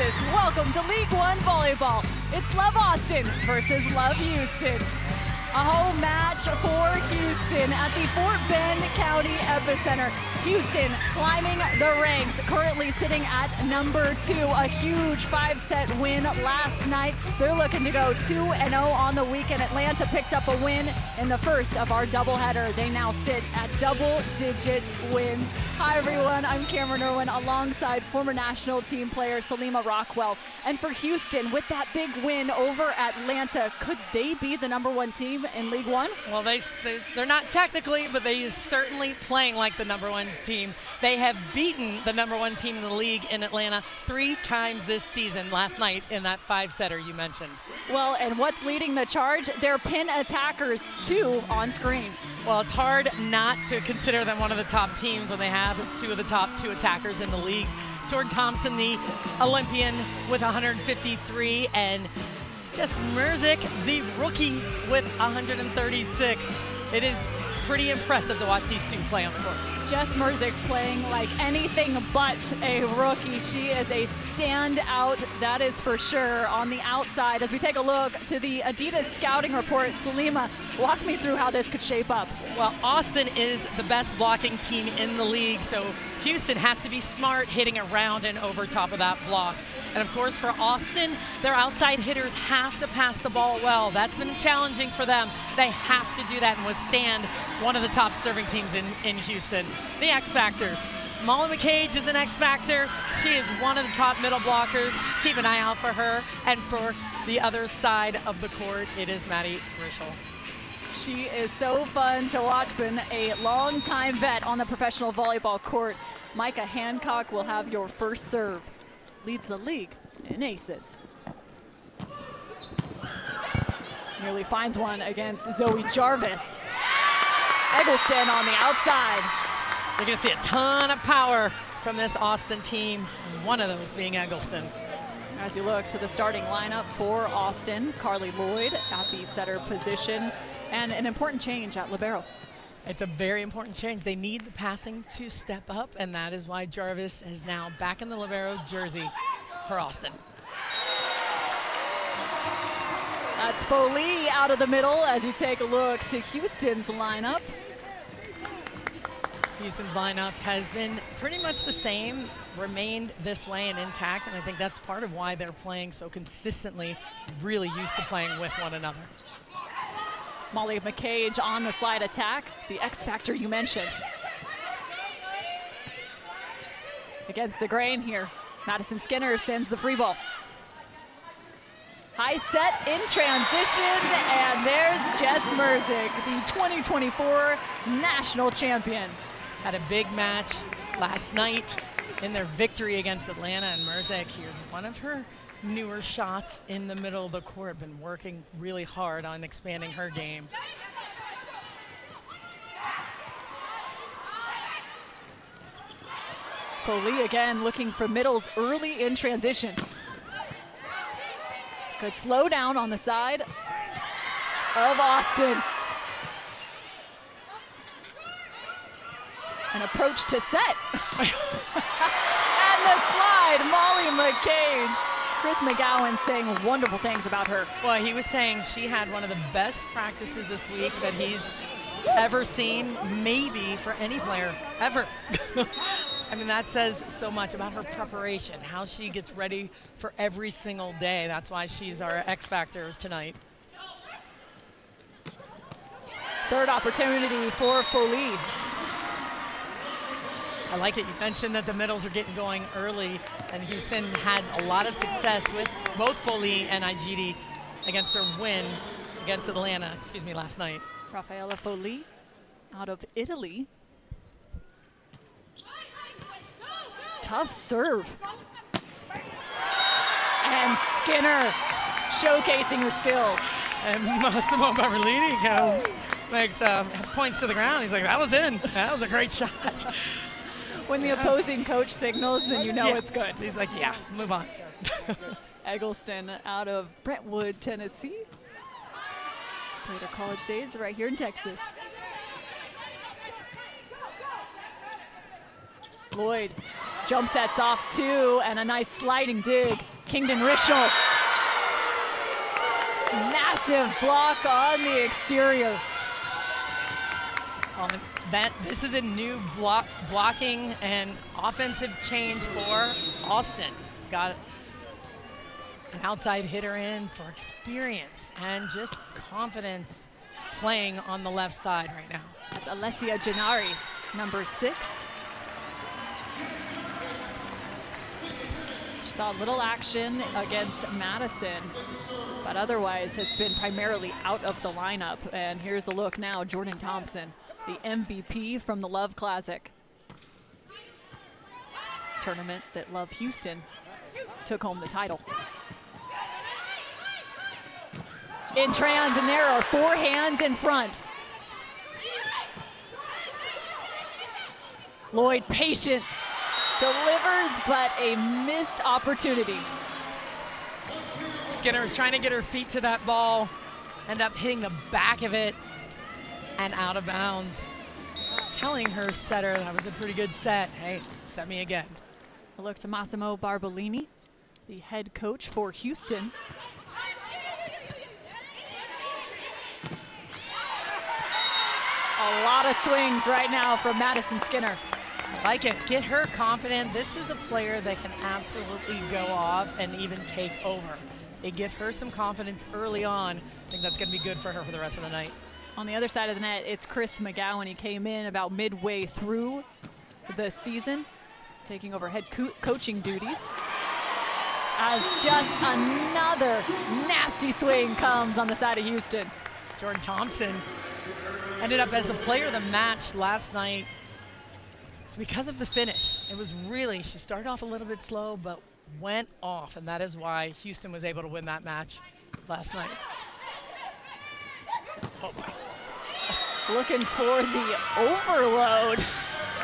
Texas. Welcome to League One Volleyball. It's Love Austin versus Love Houston. A home match for Houston at the Fort Bend County Epicenter. Houston climbing the ranks, currently sitting at number 2. A huge 5-set win last night. They're looking to go 2-0 on the weekend. Atlanta picked up a win in the first of our doubleheader. They now sit at double-digit wins. Hi everyone, I'm Cameron Irwin alongside former national team player Salima Rockwell. And for Houston, with that big win over Atlanta, could they be the number 1 team in League One? Well, they're not technically, but they are certainly playing like the number 1 team. They have beaten the number 1 team in the league in Atlanta 3 times this season, last night in that 5-setter you mentioned. Well, and what's leading the charge? Their pin attackers, too, on screen. Well, it's hard not to consider them one of the top teams when they have 2 of the top 2 attackers in the league. Jordan Thompson, the Olympian, with 153, and Jess Merzick, the rookie, with 136. It is pretty impressive to watch these 2 play on the court. Jess Merzick playing like anything but a rookie. She is a standout, that is for sure. On the outside, as we take a look to the Adidas scouting report, Salima, walk me through how this could shape up. Well, Austin is the best blocking team in the league, so Houston has to be smart hitting around and over top of that block. And of course, for Austin, their outside hitters have to pass the ball well. That's been challenging for them. They have to do that and withstand one of the top serving teams in Houston. The X Factors. Molly McCage is an X Factor. She is one of the top middle blockers. Keep an eye out for her. And for the other side of the court, it is Maddie Rischel. She is so fun to watch, been a long-time vet on the professional volleyball court. Micah Hancock will have your first serve. Leads the league in aces. Nearly finds one against Zoe Jarvis. Eggleston on the outside. You're going to see a ton of power from this Austin team, one of those being Eggleston. As you look to the starting lineup for Austin, Carly Lloyd at the setter position, and an important change at libero. It's a very important change. They need the passing to step up, and that is why Jarvis is now back in the libero jersey for Austin. That's Foley out of the middle as you take a look to Houston's lineup. Houston's lineup has been pretty much the same, remained this way and intact, and I think that's part of why they're playing so consistently, really used to playing with one another. Molly McCage on the slide attack, the X Factor you mentioned. Against the grain here, Madison Skinner sends the free ball. High set in transition, and there's Jess Merzick, the 2024 national champion. Had a big match last night in their victory against Atlanta, and Merzick, here's one of her newer shots in the middle of the court. Been working really hard on expanding her game. Foley again looking for middles early in transition. Good slow down on the side of Austin. An approach to set. And the slide, Molly McCage. Chris McGowan saying wonderful things about her. Well, he was saying she had one of the best practices this week that he's ever seen, maybe for any player, ever. I mean, that says so much about her preparation, how she gets ready for every single day. That's why she's our X Factor tonight. Third opportunity for Foley. I like it. You mentioned that the middles are getting going early, and Houston had a lot of success with both Foley and Igidi against their win against Atlanta, last night. Rafaela Foley out of Italy. Tough serve. And Skinner showcasing her skill. And Massimo Barberlini makes points to the ground. He's like, that was in. That was a great shot. When the opposing coach signals, then you know it's good. He's like, yeah, move on. Eggleston out of Brentwood, Tennessee. Played her college days right here in Texas. Lloyd jump sets off 2, and a nice sliding dig. Kingdon Rischel. Massive block on the exterior. This is a new blocking and offensive change for Austin. Got an outside hitter in for experience and just confidence playing on the left side right now. That's Alessia Gennari, number 6. She saw little action against Madison, but otherwise has been primarily out of the lineup. And here's a look now, Jordan Thompson, the MVP from the Love Classic tournament that Love Houston took home the title. In trans, and there are 4 hands in front. Lloyd patient, delivers, but a missed opportunity. Skinner is trying to get her feet to that ball, end up hitting the back of it and out of bounds. Telling her setter that was a pretty good set. Hey, set me again. A look to Massimo Barbolini, the head coach for Houston. A lot of swings right now from Madison Skinner. I like it. Get her confident. This is a player that can absolutely go off and even take over. They give her some confidence early on. I think that's going to be good for her for the rest of the night. On the other side of the net, it's Chris McGowan. He came in about midway through the season, taking over head coaching duties. As just another nasty swing comes on the side of Houston. Jordan Thompson ended up as a player of the match last night. It's because of the finish. It was really, she started off a little bit slow, but went off, and that is why Houston was able to win that match last night. Oh my. Looking for the overload.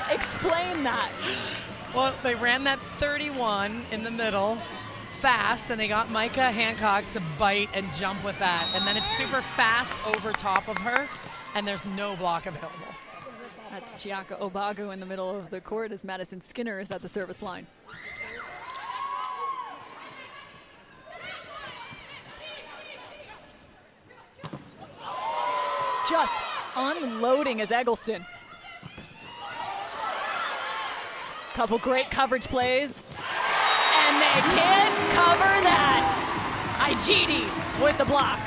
Explain that. Well, they ran that 31 in the middle fast, and they got Micah Hancock to bite and jump with that. And then it's super fast over top of her, and there's no block available. That's Chiaka Obagu in the middle of the court as Madison Skinner is at the service line. Just unloading as Eggleston. Couple great coverage plays. And they can't cover that. Igidi with the block.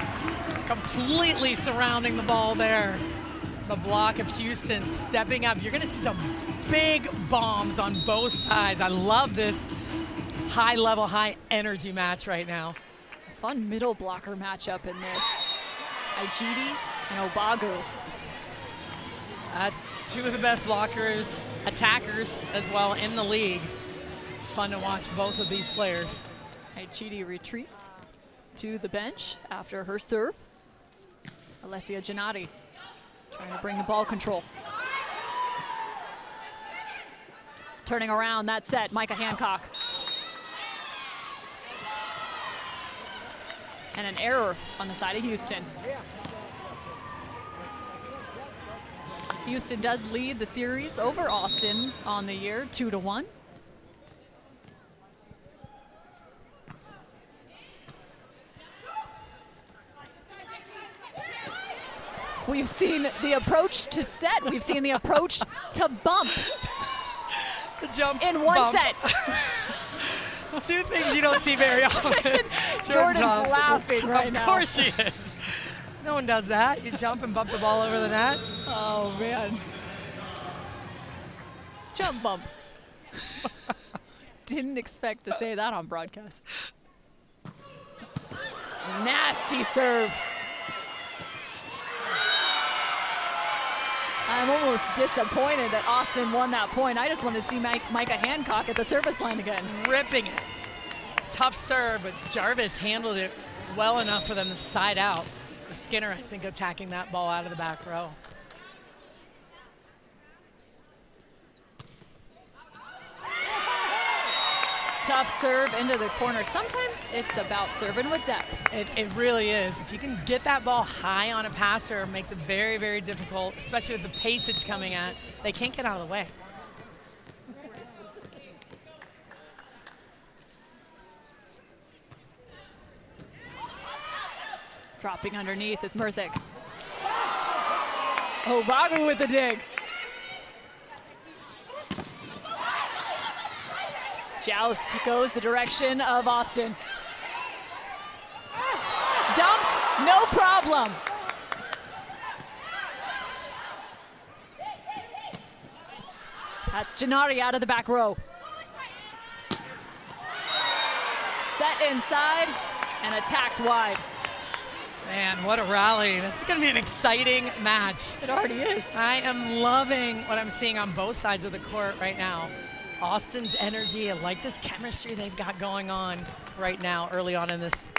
Completely surrounding the ball there. The block of Houston stepping up. You're gonna see some big bombs on both sides. I love this high level, high energy match right now. A fun middle blocker matchup in this. Igidi and Obagu. That's 2 of the best blockers, attackers as well in the league. Fun to watch both of these players. Igidi retreats to the bench after her serve. Alessia Gennari trying to bring the ball control. Turning around that set, Micah Hancock. And an error on the side of Houston. Houston does lead the series over Austin on the year, 2-1. We've seen the approach to set. We've seen the approach to bump. The jump in one bump. set. 2 things you don't see very often. Jordan's laughing right now. Of course she is. No one does that. You jump and bump the ball over the net. Oh, man. Jump bump. Didn't expect to say that on broadcast. Nasty serve. I'm almost disappointed that Austin won that point. I just wanted to see Micah Hancock at the service line again. Ripping it. Tough serve, but Jarvis handled it well enough for them to side out. Skinner, I think, attacking that ball out of the back row. Tough serve into the corner. Sometimes it's about serving with depth. It really is. If you can get that ball high on a passer, it makes it very, very difficult, especially with the pace it's coming at. They can't get out of the way. Dropping underneath is Merzick. Oh, Bagu with the dig. Joust goes the direction of Austin. Dumped, no problem. That's Gennady out of the back row. Set inside and attacked wide. Man, what a rally. This is going to be an exciting match. It already is. I am loving what I'm seeing on both sides of the court right now. Austin's energy, I like this chemistry they've got going on right now early on in this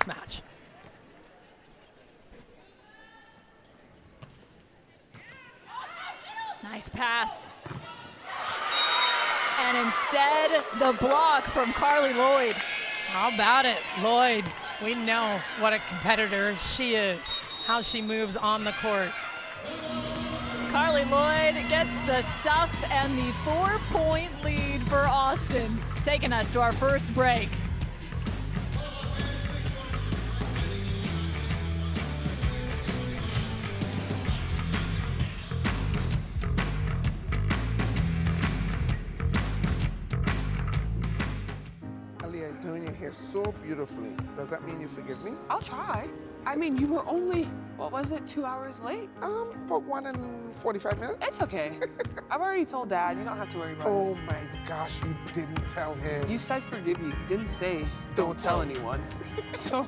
match. Nice pass. And instead, the block from Carly Lloyd. How about it, Lloyd? We know what a competitor she is, how she moves on the court. Carly Lloyd gets the stuff and the 4-point lead for Austin, taking us to our first break. You're doing your hair so beautifully. Does that mean you forgive me? I'll try. I mean, you were only, what was it, 2 hours late? About 1 and 45 minutes. It's okay. I've already told Dad. You don't have to worry about Oh my gosh, you didn't tell him. it. You said forgive you. You didn't say don't tell anyone. So,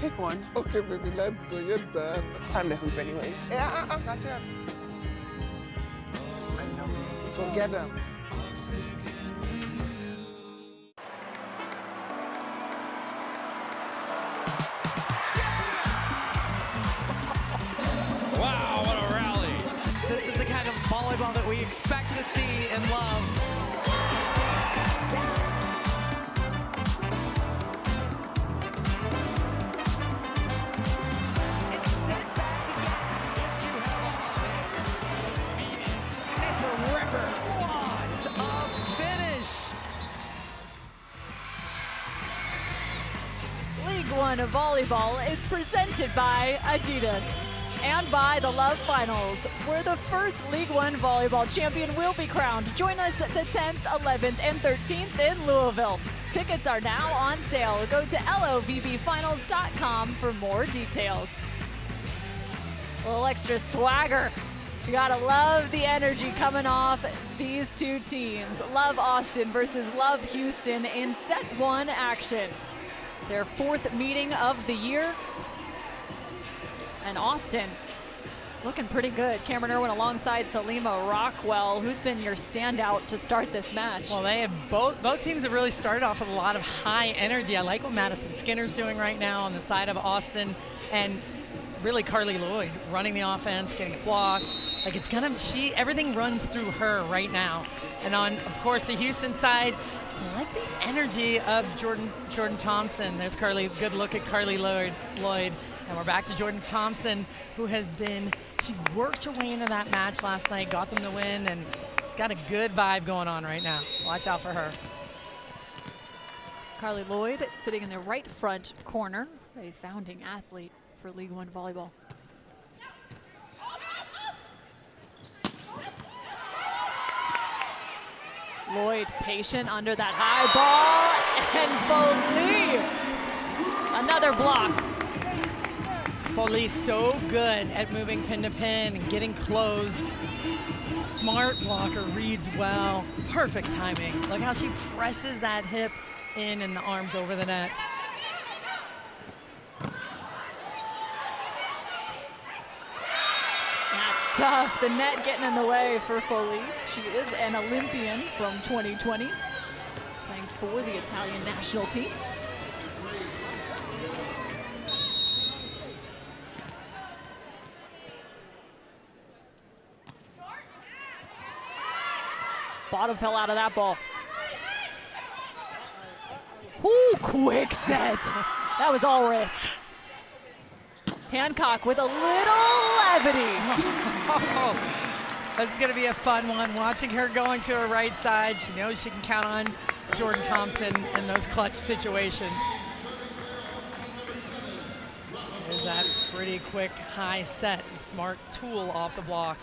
pick one. Okay, baby, let's go. You're done. It's time to hoop anyways. Yeah, not yet. I love you. So get them. Wow, what a rally. This is the kind of volleyball that we expect to see and love. It's a record. What a finish. League One of Volleyball is presented by Adidas and by the Love Finals, where the first League One volleyball champion will be crowned. Join us the 10th, 11th, and 13th in Louisville. Tickets are now on sale. Go to LOVBfinals.com for more details. A little extra swagger. You gotta love the energy coming off these two teams. Love Austin versus Love Houston in set 1 action. Their 4th meeting of the year. And Austin looking pretty good. Cameron Irwin alongside Salima Rockwell. Who's been your standout to start this match? Well, they have both teams have really started off with a lot of high energy. I like what Madison Skinner's doing right now on the side of Austin, and really Carly Lloyd running the offense, getting a block. Like everything runs through her right now. And on, of course, the Houston side, I like the energy of Jordan Thompson. There's Carly, good look at Carly Lloyd. And we're back to Jordan Thompson, who she worked her way into that match last night, got them the win, and got a good vibe going on right now. Watch out for her. Carly Lloyd sitting in the right front corner, a founding athlete for League One volleyball. Lloyd patient under that high ball, and Foley, another block. Foley's so good at moving pin to pin and getting closed. Smart blocker, reads well, perfect timing. Look how she presses that hip in and the arms over the net. That's tough. The net getting in the way for Foley. She is an Olympian from 2020, playing for the Italian national team. Bottom fell out of that ball. Ooh, quick set. That was all wrist. Hancock with a little levity. This is going to be a fun one. Watching her going to her right side. She knows she can count on Jordan Thompson in those clutch situations. There's Pretty quick high set. Smart tool off the block.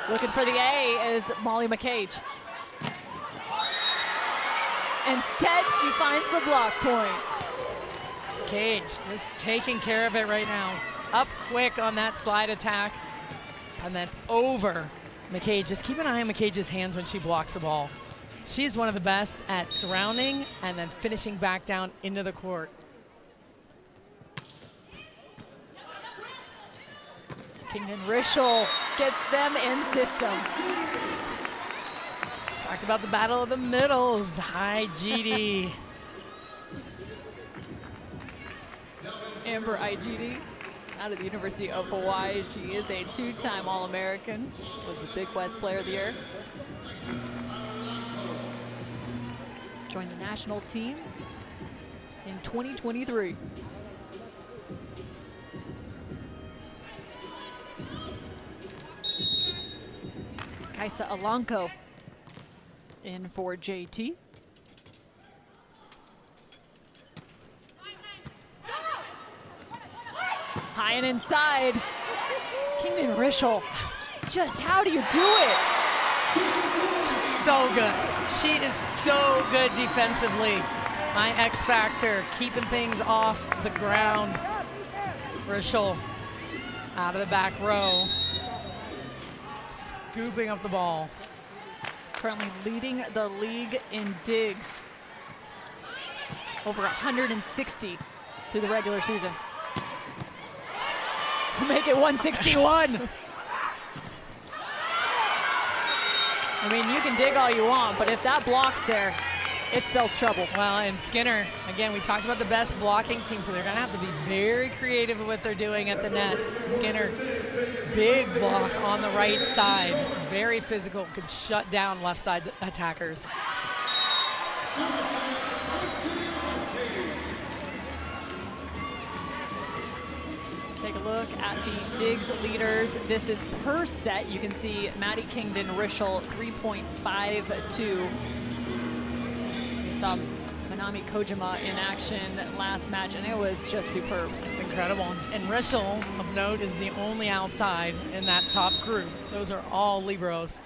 Looking for the A is Molly McCage. Instead, she finds the block point. Cage just taking care of it right now. Up quick on that slide attack. And then over McCage. Just keep an eye on McCage's hands when she blocks the ball. She's one of the best at surrounding and then finishing back down into the court. Kingdon Rischel gets them in system. Talked about the battle of the middles. Hi, GD. Amber Igd out of the University of Hawaii. She is a two-time All-American. Was the Big West Player of the Year. Joined the national team in 2023. Kaisa Alanko in for JT. High and inside. Kingdon Rischel. Just how do you do it? She's so good. She is so good defensively. My X factor, keeping things off the ground. Rischel out of the back row. Scooping up the ball. Currently leading the league in digs. Over 160 through the regular season. Make it 161. I mean, you can dig all you want, but if that blocks there, it spells trouble. Well, and Skinner, again, we talked about the best blocking team, so they're going to have to be very creative with what they're doing at the net. Skinner, big block on the right side. Very physical, could shut down left side attackers. Take a look at the digs leaders. This is per set. You can see Maddie Kingdon Rischel 3.52. We saw Manami Kojima in action last match, and it was just superb. It's incredible. And Rischel, of note, is the only outside in that top group. Those are all liberos.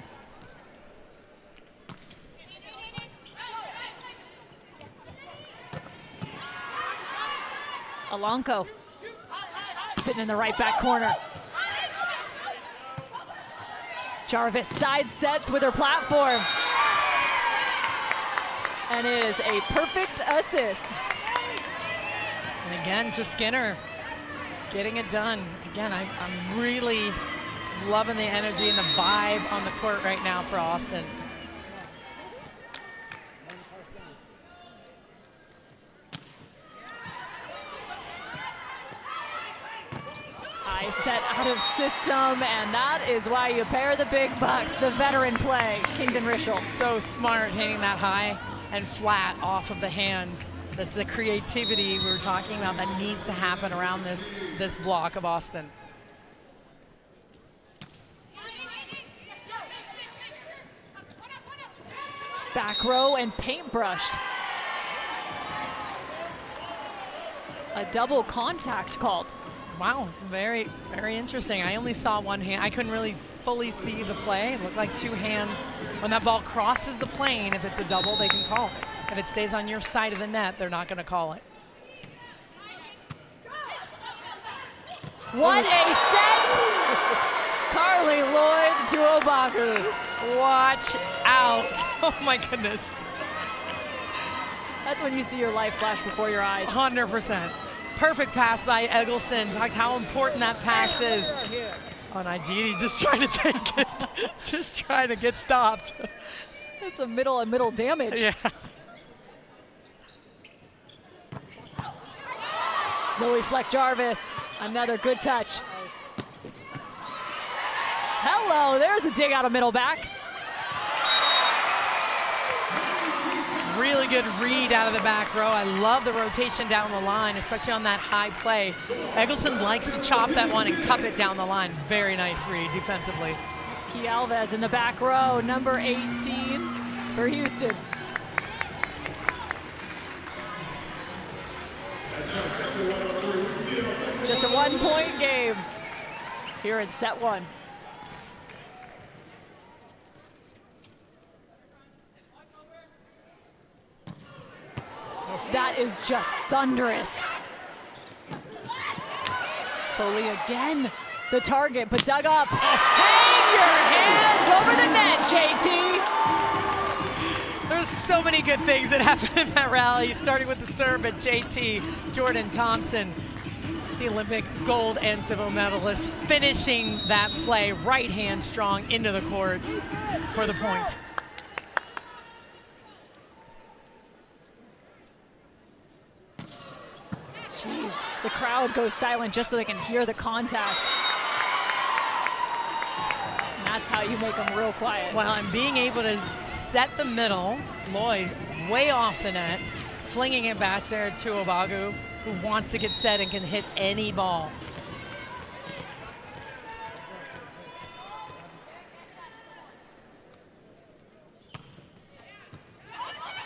Alanko sitting in the right back corner. Jarvis side sets with her platform. And it is a perfect assist. And again to Skinner, getting it done. Again, I'm really loving the energy and the vibe on the court right now for Austin. High set out of system, and that is why you pair the big bucks, the veteran play, Kingdon Rischel. So smart hitting that high and flat off of the hands. That's the creativity we were talking about that needs to happen around this block of Austin. Back row and paintbrushed. A double contact called. Wow, very, very interesting. I only saw one hand. I couldn't really fully see the play. It looked like two hands. When that ball crosses the plane, if it's a double, they can call it. If it stays on your side of the net, they're not going to call it. What a set! Carly Lloyd to Obaku. Watch out. Oh my goodness. That's when you see your life flash before your eyes. 100%. Perfect pass by Eggleston. Talked how important that pass is. On Igd, just trying to take it. Just trying to get stopped. It's a middle damage. Yes. Zoe Fleck-Jarvis, another good touch. Hello, there's a dig out of middle back. Really good read out of the back row. I love the rotation down the line, especially on that high play. Eggleston likes to chop that one and cup it down the line. Very nice read defensively. It's Key Alves in the back row, number 18 for Houston. Just a 1-point game here in set 1. That is just thunderous. Foley again, the target, but dug up. Hang your hands over the net, JT. There's so many good things that happened in that rally, starting with the serve at JT, Jordan Thompson, the Olympic gold and silver medalist, finishing that play right hand strong into the court for the point. Jeez, the crowd goes silent just so they can hear the contact. And that's how you make them real quiet. Well, and being able to set the middle, Lloyd way off the net, flinging it back there to Obagu, who wants to get set and can hit any ball.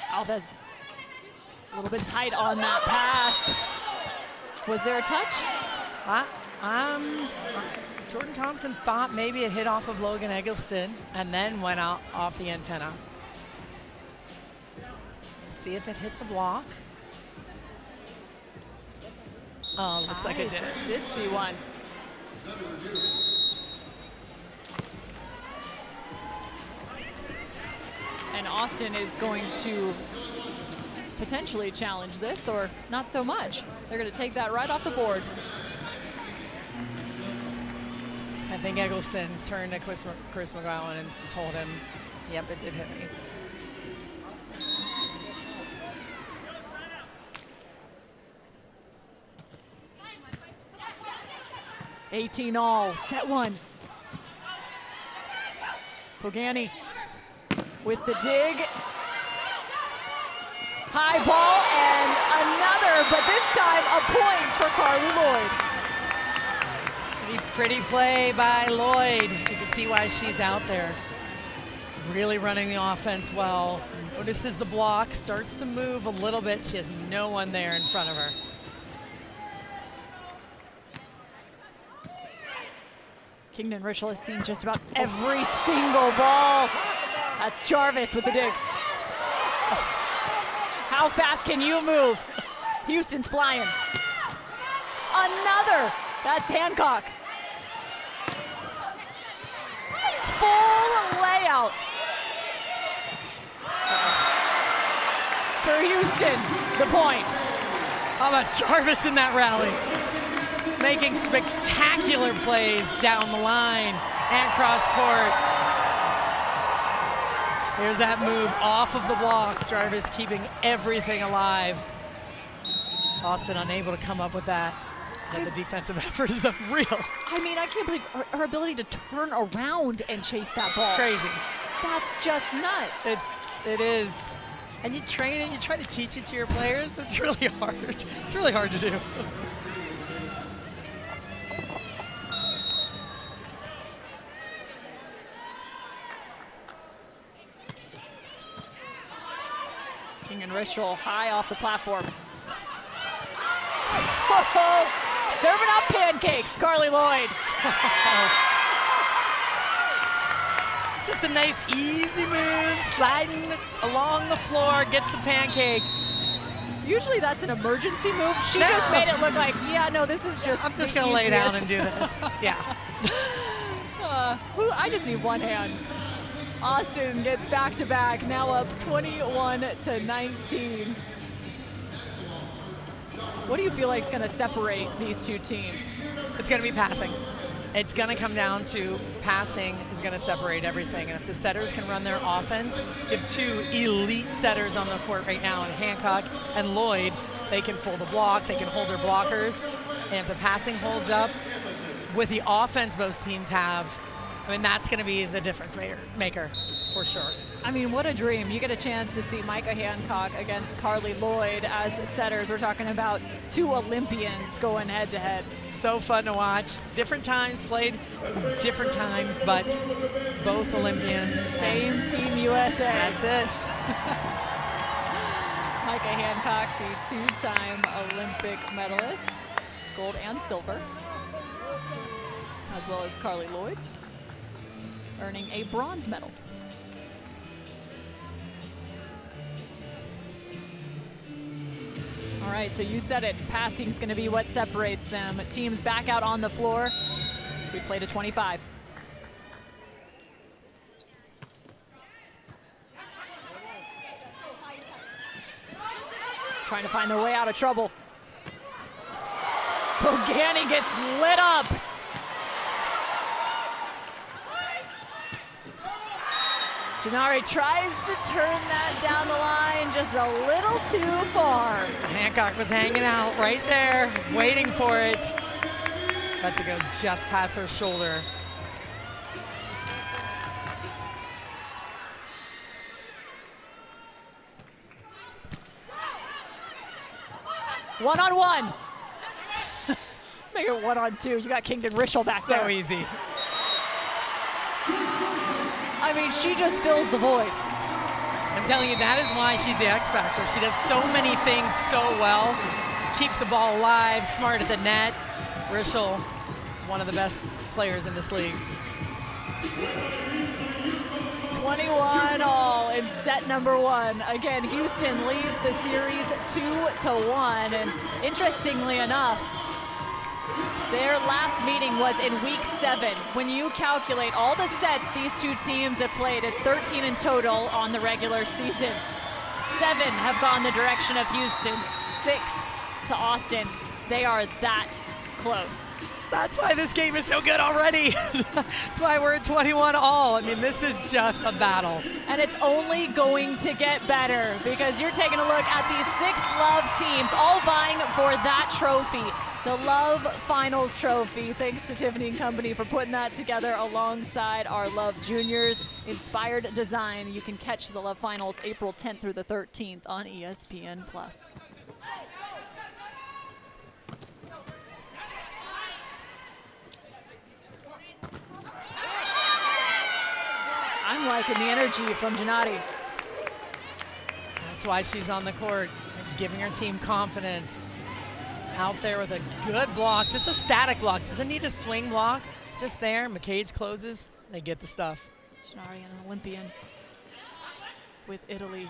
Alves a little bit tight on that pass. Was there a touch? Jordan Thompson thought maybe it hit off of Logan Eggleston and then went out off the antenna. See if it hit the block. Oh, looks like it did. Did see one. And Austin is going to potentially challenge this, or not so much. They're going to take that right off the board. I think Eggleston turned to Chris McGowan and told him, yep, it did hit me. $18-all, set 1. Pogani with the dig. High ball and another, but this time a point for Carly Lloyd. Pretty play by Lloyd. You can see why she's out there. Really running the offense well. Notices the block, starts to move a little bit. She has no one there in front of her. Kingdon Richel has seen just about every single ball. That's Jarvis with the dig. How fast can you move? Houston's flying. Another. That's Hancock. Full layout for Houston. The point. How about Jarvis in that rally? Making spectacular plays down the line and cross court. Here's that move off of the block. Jarvis keeping everything alive. Austin unable to come up with that. And the defensive effort is unreal. I mean, I can't believe her ability to turn around and chase that ball. Crazy. That's just nuts. It is. And you train it, you try to teach it to your players, but it's really hard. It's really hard to do. Kingdon Richel high off the platform. Oh, serving up pancakes, Carly Lloyd. Just a nice easy move, sliding along the floor, gets the pancake. Usually that's an emergency move. She just made it look like, yeah, no, this is just I'm just gonna lay down and do this. Yeah. I just need one hand. Austin gets back-to-back, now up 21-19. What do you feel like is going to separate these two teams? It's going to be passing. It's going to come down to passing is going to separate everything. And if the setters can run their offense, you have two elite setters on the court right now in Hancock and Lloyd. They can pull the block, they can hold their blockers. And if the passing holds up with the offense most teams have, I mean, that's going to be the difference maker for sure. I mean, what a dream. You get a chance to see Micah Hancock against Carly Lloyd as setters. We're talking about two Olympians going head-to-head. So fun to watch. Different times, played different times, but both Olympians. Same Team USA. That's it. Micah Hancock, the two-time Olympic medalist, gold and silver, as well as Carly Lloyd, earning a bronze medal. All right, so you said it, passing's gonna be what separates them. Teams back out on the floor. We play to 25. Trying to find their way out of trouble. Pogani gets lit up. Gennari tries to turn that down the line just a little too far. Hancock was hanging out right there, waiting for it. Got to go just past her shoulder. One-on-one. Make it 1-on-2. You got Kingdon Rischel back there. So easy. I mean, she just fills the void. I'm telling you, that is why she's the X Factor. She does so many things so well. Keeps the ball alive, smart at the net. Rischel, one of the best players in this league. 21 all in set number 1. Again, Houston leads the series 2-1. And interestingly enough, their last meeting was in week 7. When you calculate all the sets these two teams have played, it's 13 in total on the regular season. 7 have gone the direction of Houston, 6 to Austin. They are that close. That's why this game is so good already. That's why we're at 21 all. I mean, this is just a battle. And it's only going to get better because you're taking a look at these 6 Love teams all vying for that trophy. The Love Finals Trophy. Thanks to Tiffany & Company for putting that together alongside our Love Juniors. Inspired design. You can catch the Love Finals April 10th through the 13th on ESPN+. I'm liking the energy from Gennari. That's why she's on the court, giving her team confidence. Out there with a good block, just a static block. Doesn't need a swing block, just there. McCage closes, they get the stuff. Gennari, an Olympian with Italy.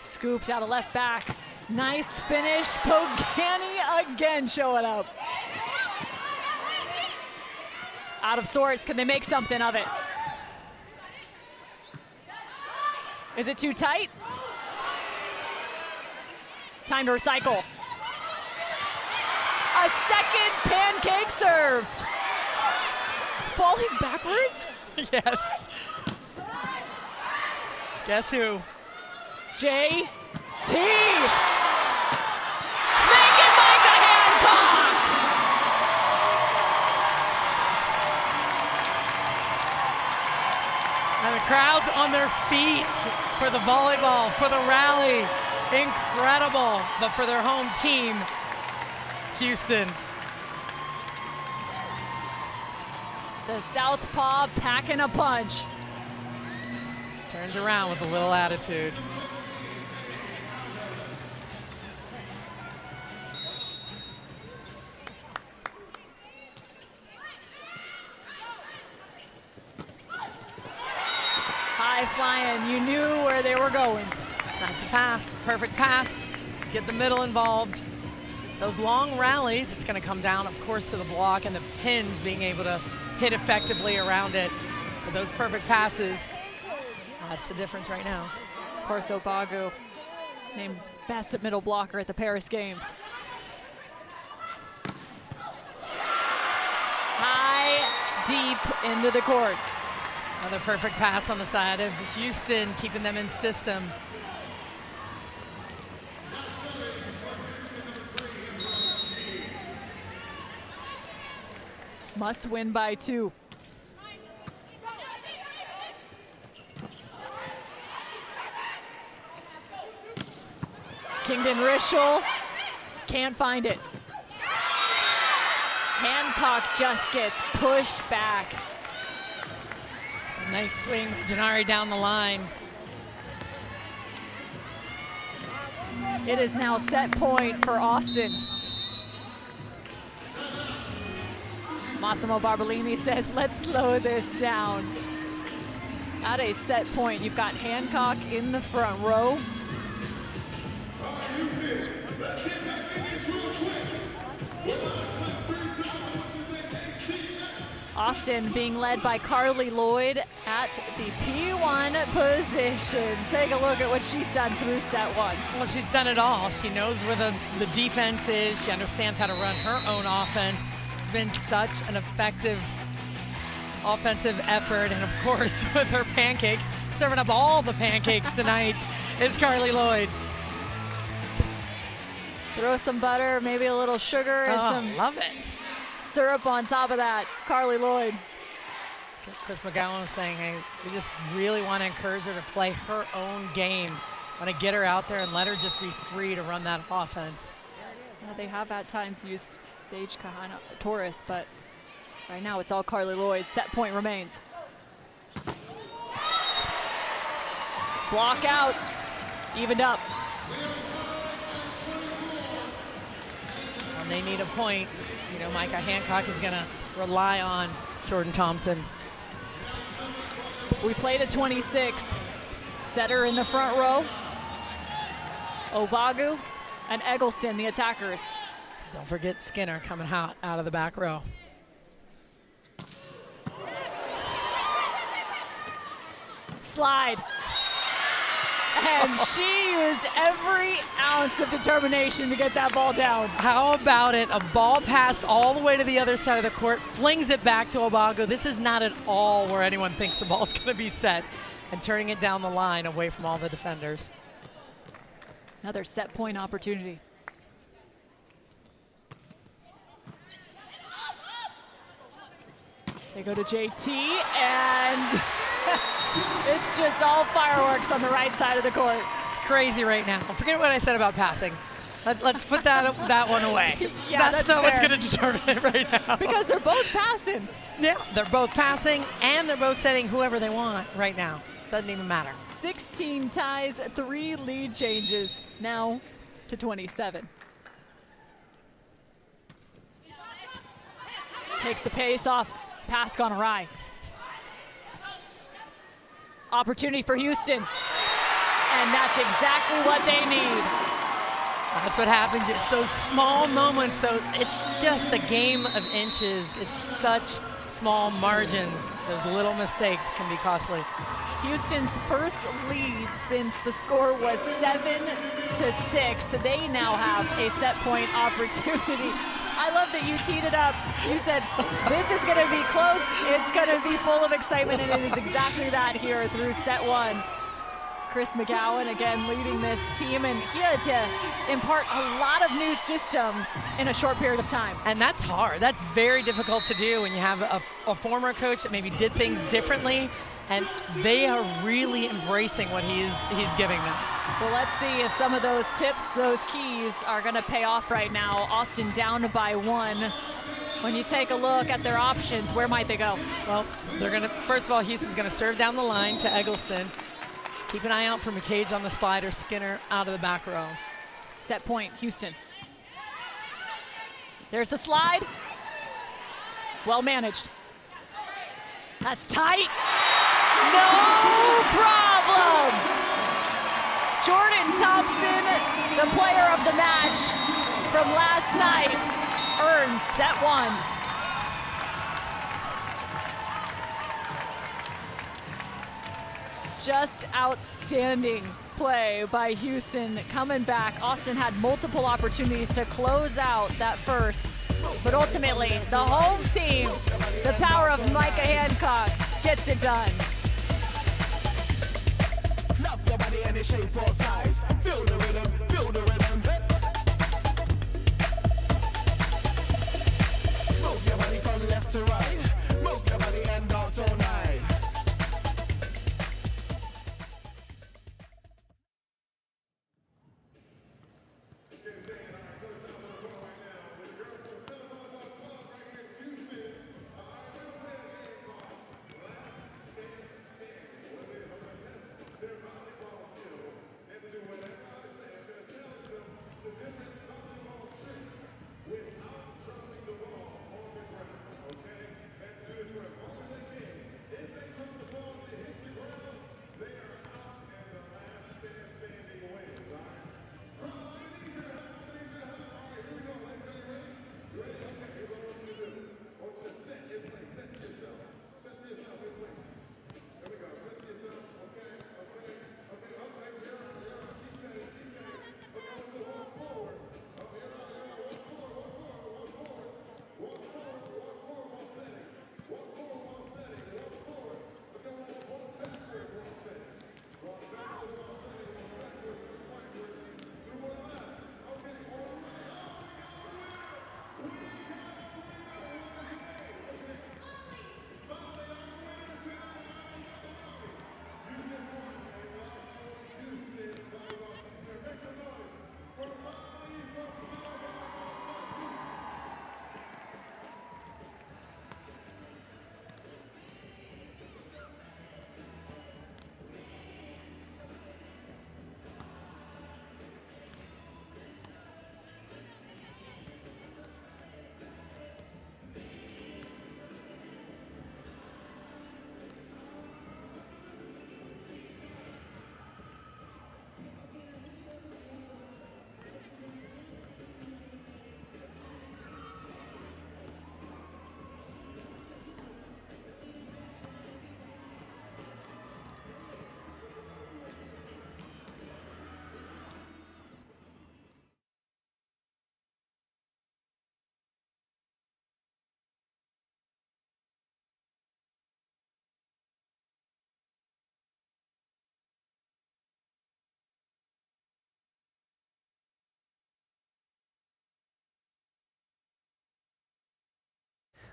Scooped out of left back. Nice finish. Pogani again showing up. Out of sorts. Can they make something of it? Is it too tight? Time to recycle. A second pancake served. Falling backwards? Yes. Guess who? JT. Make it Micah Hancock. And the crowd's on their feet for the volleyball, for the rally. Incredible, but for their home team, Houston. The Southpaw packing a punch. Turns around with a little attitude. High flying, you knew where they were going. That's a pass, perfect pass. Get the middle involved. Those long rallies, it's gonna come down, of course, to the block and the pins being able to hit effectively around it. But those perfect passes, that's the difference right now. Corso Bagu, named best middle blocker at the Paris Games. High, deep into the court. Another perfect pass on the side of Houston, keeping them in system. Must win by 2. Kingdon Rischel can't find it. Hancock just gets pushed back. Nice swing, Janari down the line. It is now set point for Austin. Massimo Barbolini says, let's slow this down. At a set point, you've got Hancock in the front row. Austin being led by Carly Lloyd at the P1 position. Take a look at what she's done through set one. Well, she's done it all. She knows where the defense is. She understands how to run her own offense. It's been such an effective offensive effort. And of course, with her pancakes, serving up all the pancakes tonight is Carly Lloyd. Throw some butter, maybe a little sugar, and some love it. Syrup on top of that. Carly Lloyd. Chris McGowan was saying, hey, we just really want to encourage her to play her own game. Want to get her out there and let her just be free to run that offense. Yeah, they have at times used Sage Kahana Torres, but right now it's all Carly Lloyd. Set point remains. Block out. Evened up. And they need a point. You know, Micah Hancock is going to rely on Jordan Thompson. We played at 26. Setter in the front row. Obagu and Eggleston, the attackers. Don't forget Skinner coming out of the back row. Slide. And she used every ounce of determination to get that ball down. How about it? A ball passed all the way to the other side of the court, flings it back to Obagu. This is not at all where anyone thinks the ball's going to be set, and turning it down the line away from all the defenders. Another set point opportunity. They go to JT, and it's just all fireworks on the right side of the court. It's crazy right now. Forget what I said about passing. Let's put that one away. Yeah, that's not what's going to determine it right now. Because they're both passing. Yeah, they're both passing, and they're both setting whoever they want right now. Doesn't even matter. 16 ties, 3 lead changes, now to 27. Takes the pace off. Pass gone awry. Opportunity for Houston. And that's exactly what they need. That's what happens. It's those small moments. So it's just a game of inches. It's such small margins. Those little mistakes can be costly. Houston's first lead since the score was 7-6. They now have a set point opportunity. I love that you teed it up. You said, this is going to be close. It's going to be full of excitement, and it is exactly that here through set one. Chris McGowan again leading this team, and he had to impart a lot of new systems in a short period of time. And that's hard. That's very difficult to do when you have a former coach that maybe did things differently, and they are really embracing what he's giving them. Well, let's see if some of those tips, those keys are going to pay off right now. Austin down by 1. When you take a look at their options, where might they go? Well, they're going to, first of all, Houston's going to serve down the line to Eggleston. Keep an eye out for McCage on the slider, Skinner out of the back row. Set point, Houston. There's the slide. Well managed. That's tight. No problem. Jordan Thompson, the player of the match from last night, earns set one. Just outstanding play by Houston coming back. Austin had multiple opportunities to close out that first, but ultimately the home team, the power of Micah Hancock, gets it done. Love your body and the shape or size. Feel the rhythm, feel the rhythm. Move your body from left to right. Move your body and dance all night.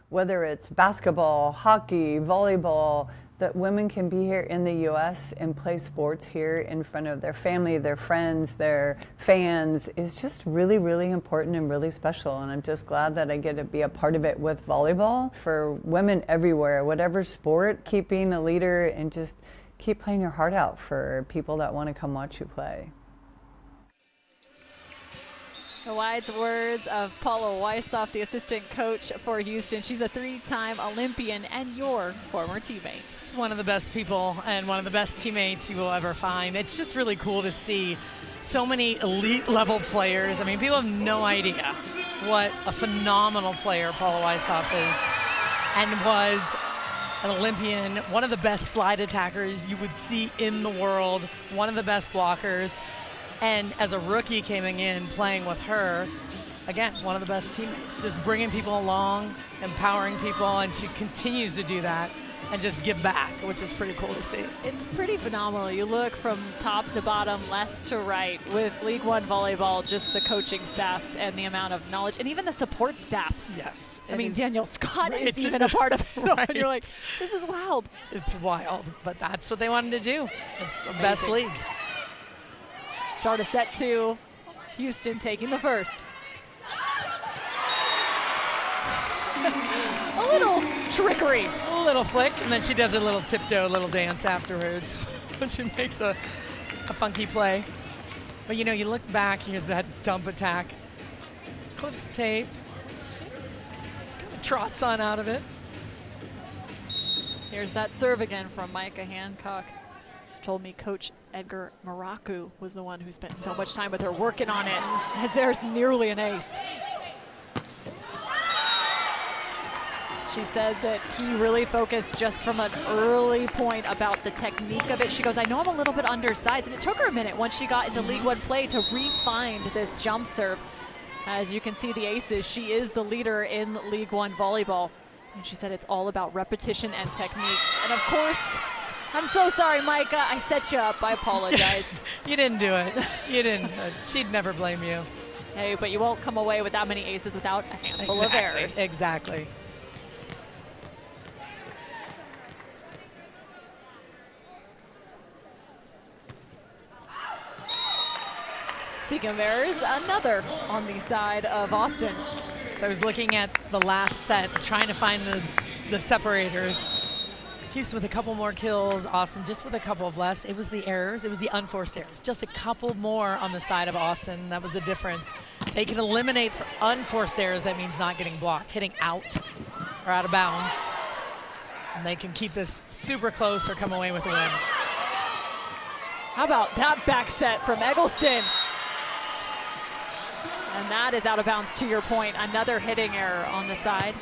whether it's basketball, hockey, volleyball, that women can be here in the U.S. and play sports here in front of their family, their friends, their fans is just really, really important and really special. And I'm just glad that I get to be a part of it with volleyball. For women everywhere, whatever sport, keep being a leader and just keep playing your heart out for people that want to come watch you play. The wise words of Paula Weissoff, the assistant coach for Houston. She's a 3-time Olympian and your former teammate. She's one of the best people and one of the best teammates you will ever find. It's just really cool to see so many elite level players. I mean, people have no idea what a phenomenal player Paula Weissoff is and was an Olympian, one of the best slide attackers you would see in the world, one of the best blockers. And as a rookie coming in, playing with her, again, one of the best teammates, just bringing people along, empowering people, and she continues to do that and just give back, which is pretty cool to see. It's pretty phenomenal. You look from top to bottom, left to right, with League One volleyball, just the coaching staffs and the amount of knowledge, and even the support staffs. Yes. I mean, Danielle Scott right. is even a part of it. Right. And you're like, this is wild. It's wild, but that's what they wanted to do. It's the best league. Start of set 2, Houston taking the first. A little trickery. A little flick, and then she does a little tiptoe, little dance afterwards when she makes a funky play. But you know, you look back, here's that dump attack. Clips the tape. She kind of trots on out of it. Here's that serve again from Micah Hancock. Told me Coach Edgar Maracu was the one who spent so much time with her working on it, as there's nearly an ace. She said that he really focused just from an early point about the technique of it. She goes, I know I'm a little bit undersized, and it took her a minute once she got into League One play to refine this jump serve. As you can see the aces, she is the leader in League One volleyball. And she said it's all about repetition and technique. And of course, I'm so sorry, Micah. I set you up. I apologize. You didn't do it. You didn't. She'd never blame you. Hey, but you won't come away with that many aces without a handful of errors. Exactly. Speaking of errors, another on the side of Austin. So I was looking at the last set, trying to find the separators. Houston with a couple more kills, Austin just with a couple of less. It was the errors, it was the unforced errors. Just a couple more on the side of Austin, that was the difference. They can eliminate their unforced errors, that means not getting blocked, hitting out or out of bounds. And they can keep this super close or come away with a win. How about that back set from Eggleston? And that is out of bounds, to your point. Another hitting error on the side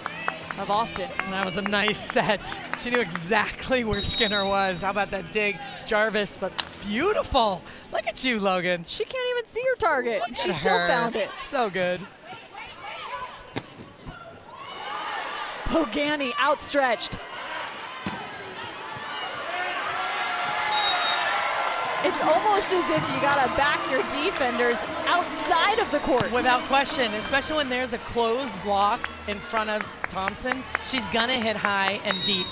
of Austin. And that was a nice set. She knew exactly where Skinner was. How about that dig, Jarvis, but beautiful. Look at you, Logan. She can't even see her target. Look She at still her. found it. So good. Pogani outstretched. It's almost as if you gotta back your defenders outside of the court. Without question, especially when there's a closed block in front of Thompson. She's gonna hit high and deep.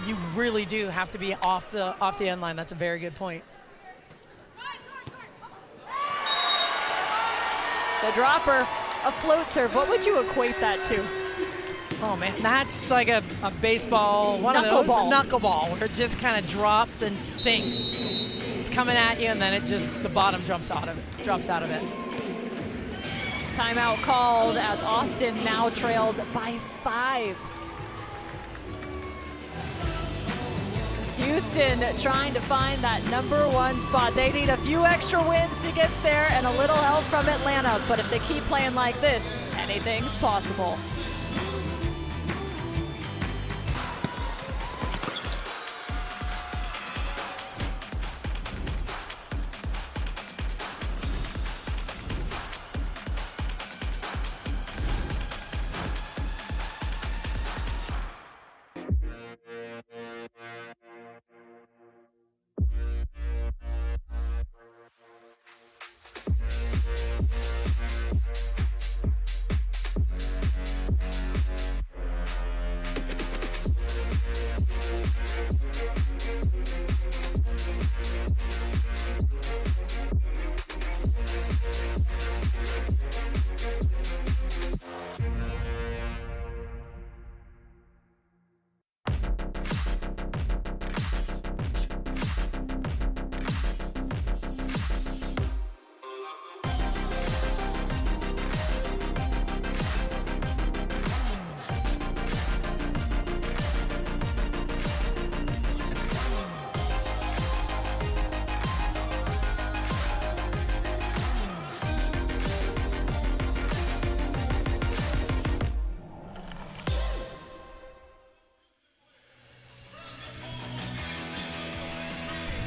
You really do have to be off the end line. That's a very good point. The dropper, a float serve. What would you equate that to? Oh man, that's like a baseball, one of those knuckleball, where it just kind of drops and sinks. It's coming at you, and then it just the bottom drops out of it. Timeout called as Austin now trails by 5. Houston trying to find that #1 spot. They need a few extra wins to get there and a little help from Atlanta. But if they keep playing like this, anything's possible.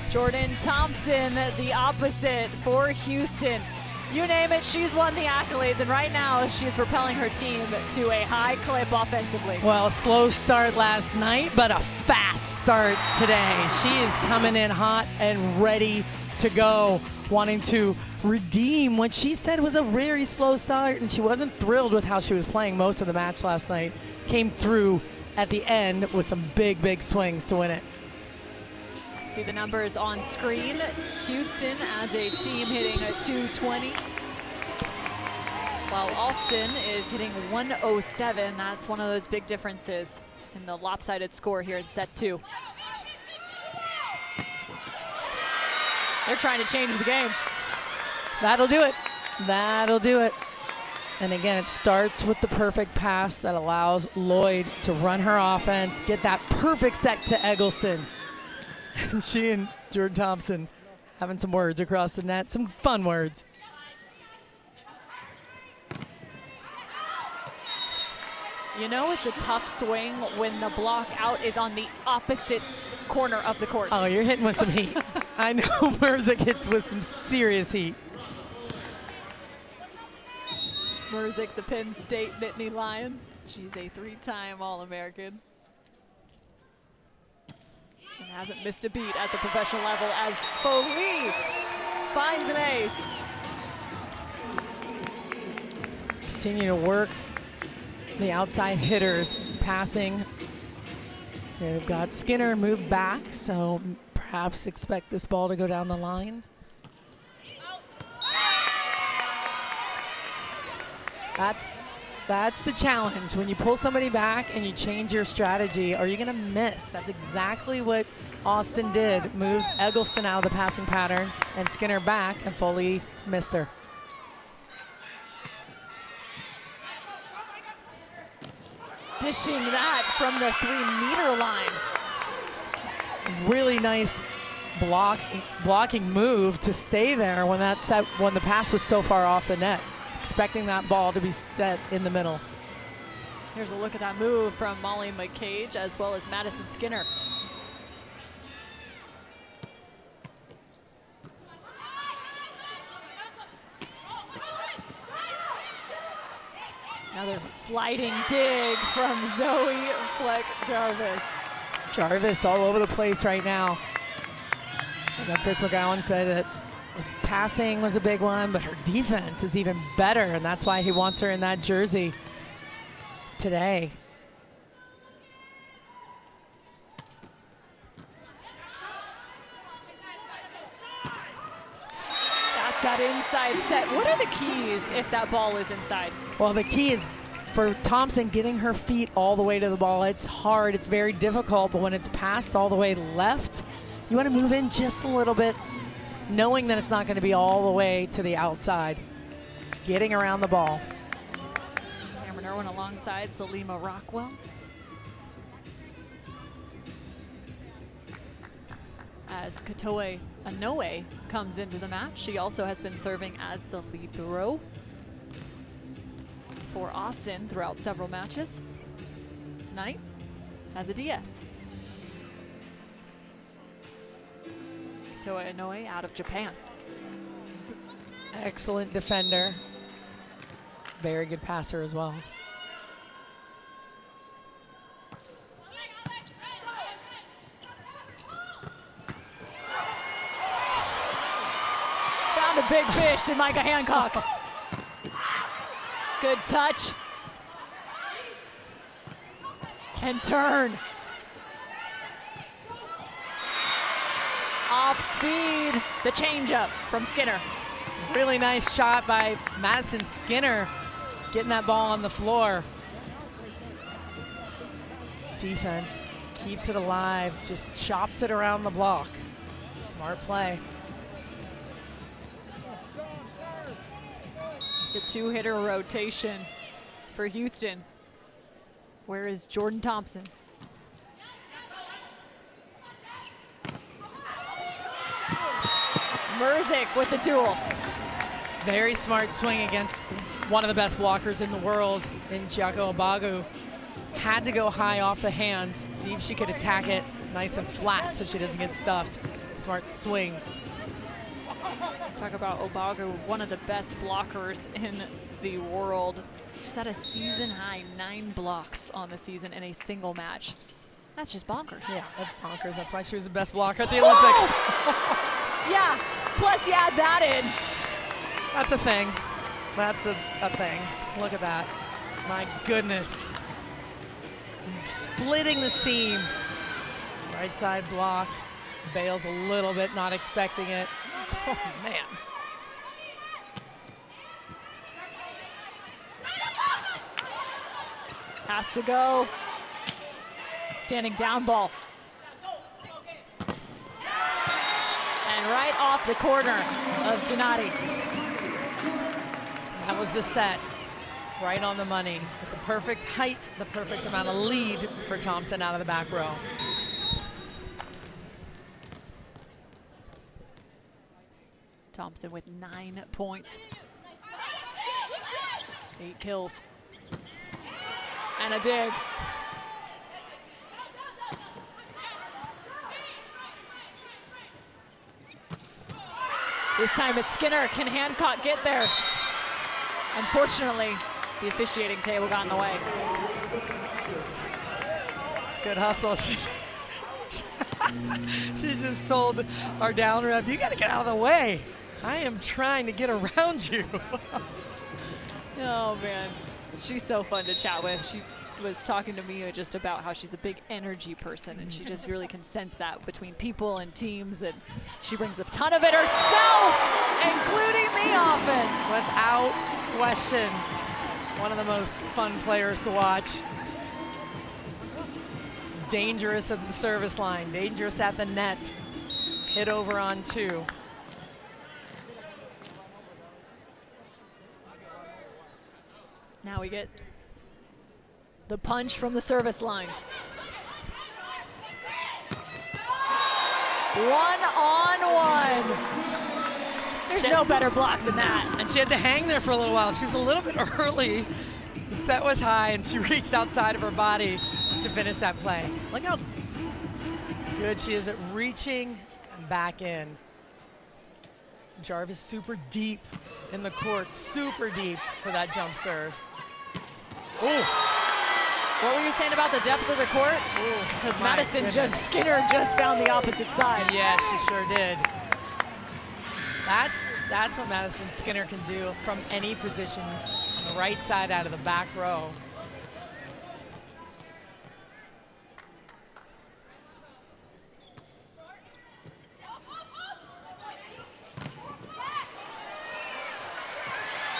Jordan Thompson, the opposite for Houston. You name it, she's won the accolades, and right now she is propelling her team to a high clip offensively. Well, a slow start last night, but a fast start today. She is coming in hot and ready to go, wanting to redeem what she said was a very slow start, and she wasn't thrilled with how she was playing most of the match last night. Came through at the end with some big, big swings to win it. See the numbers on screen. Houston as a team hitting a 220, while Austin is hitting 107. That's one of those big differences in the lopsided score here in set 2. They're trying to change the game. That'll do it. That'll do it. And again, it starts with the perfect pass that allows Lloyd to run her offense, get that perfect set to Eggleston. She and Jordan Thompson having some words across the net, some fun words. You know it's a tough swing when the block out is on the opposite corner of the court. Oh, you're hitting with some heat. I know Merzick hits with some serious heat. Merzick, the Penn State Nittany Lion. She's a 3-time All-American. And hasn't missed a beat at the professional level as Foley finds an ace. Continue to work the outside hitters, passing. They've got Skinner moved back, so perhaps expect this ball to go down the line. That's the challenge. When you pull somebody back and you change your strategy, are you going to miss? That's exactly what Austin did. Moved Eggleston out of the passing pattern and Skinner back, and Foley missed her. Dishing that from the 3-meter line. Really nice blocking move to stay there when the pass was so far off the net. Expecting that ball to be set in the middle. Here's a look at that move from Molly McCage as well as Madison Skinner. Another sliding dig from Zoe Fleck-Jarvis. Jarvis all over the place right now. I know Chris McGowan said that passing was a big one, but her defense is even better, and that's why he wants her in that jersey today. That's that inside set. What are the keys if that ball is inside? Well, the key is for Thompson getting her feet all the way to the ball. It's hard, it's very difficult, but when it's passed all the way left, you want to move in just a little bit, knowing that it's not going to be all the way to the outside. Getting around the ball. Cameron Irwin alongside Salima Rockwell. As Katoe Inoue comes into the match, she also has been serving as the libero for Austin throughout several matches. Tonight, as a DS. Katoe Inoue out of Japan. Excellent defender. Very good passer as well. Found a big fish in Micah Hancock. Good touch. And turn. Off speed, the changeup from Skinner. Really nice shot by Madison Skinner, getting that ball on the floor. Defense keeps it alive, just chops it around the block. Smart play. It's a 2-hitter rotation for Houston. Where is Jordan Thompson? Merzick with the tool. Very smart swing against one of the best blockers in the world in Chiako Abagu. Had to go high off the hands, see if she could attack it nice and flat so she doesn't get stuffed. Smart swing. Talk about Obagu, one of the best blockers in the world. She's at a season high 9 blocks on the season in a single match. That's just bonkers. Yeah, that's bonkers. That's why she was the best blocker at the Olympics. Yeah, plus you add that in. That's a thing. That's a thing. Look at that. My goodness. Splitting the seam. Right side block. Bails a little bit, not expecting it. Oh, man. Has to go. Standing down ball. And right off the corner of Gennady. That was the set. Right on the money. With the perfect height, the perfect amount of lead for Thompson out of the back row. Thompson with 9 points. 8 kills. And a dig. This time it's Skinner. Can Hancock get there? Unfortunately, the officiating table got in the way. Good hustle. She just told our down rep, you got to get out of the way. I am trying to get around you. Oh, man. She's so fun to chat with. She was talking to me just about how she's a big energy person, and she just really can sense that between people and teams, and she brings a ton of it herself, including the offense. Without question, one of the most fun players to watch. Dangerous at the service line, dangerous at the net. Hit over on 2. Now we get the punch from the service line. 1-on-1. There's no better block than that. And she had to hang there for a little while. She was a little bit early. The set was high, and she reached outside of her body to finish that play. Look how good she is at reaching and back in. Jarvis super deep in the court, super deep for that jump serve. Ooh. What were you saying about the depth of the court? Because Skinner just found the opposite side. Yeah, she sure did. That's what Madison Skinner can do from any position, on the right side out of the back row.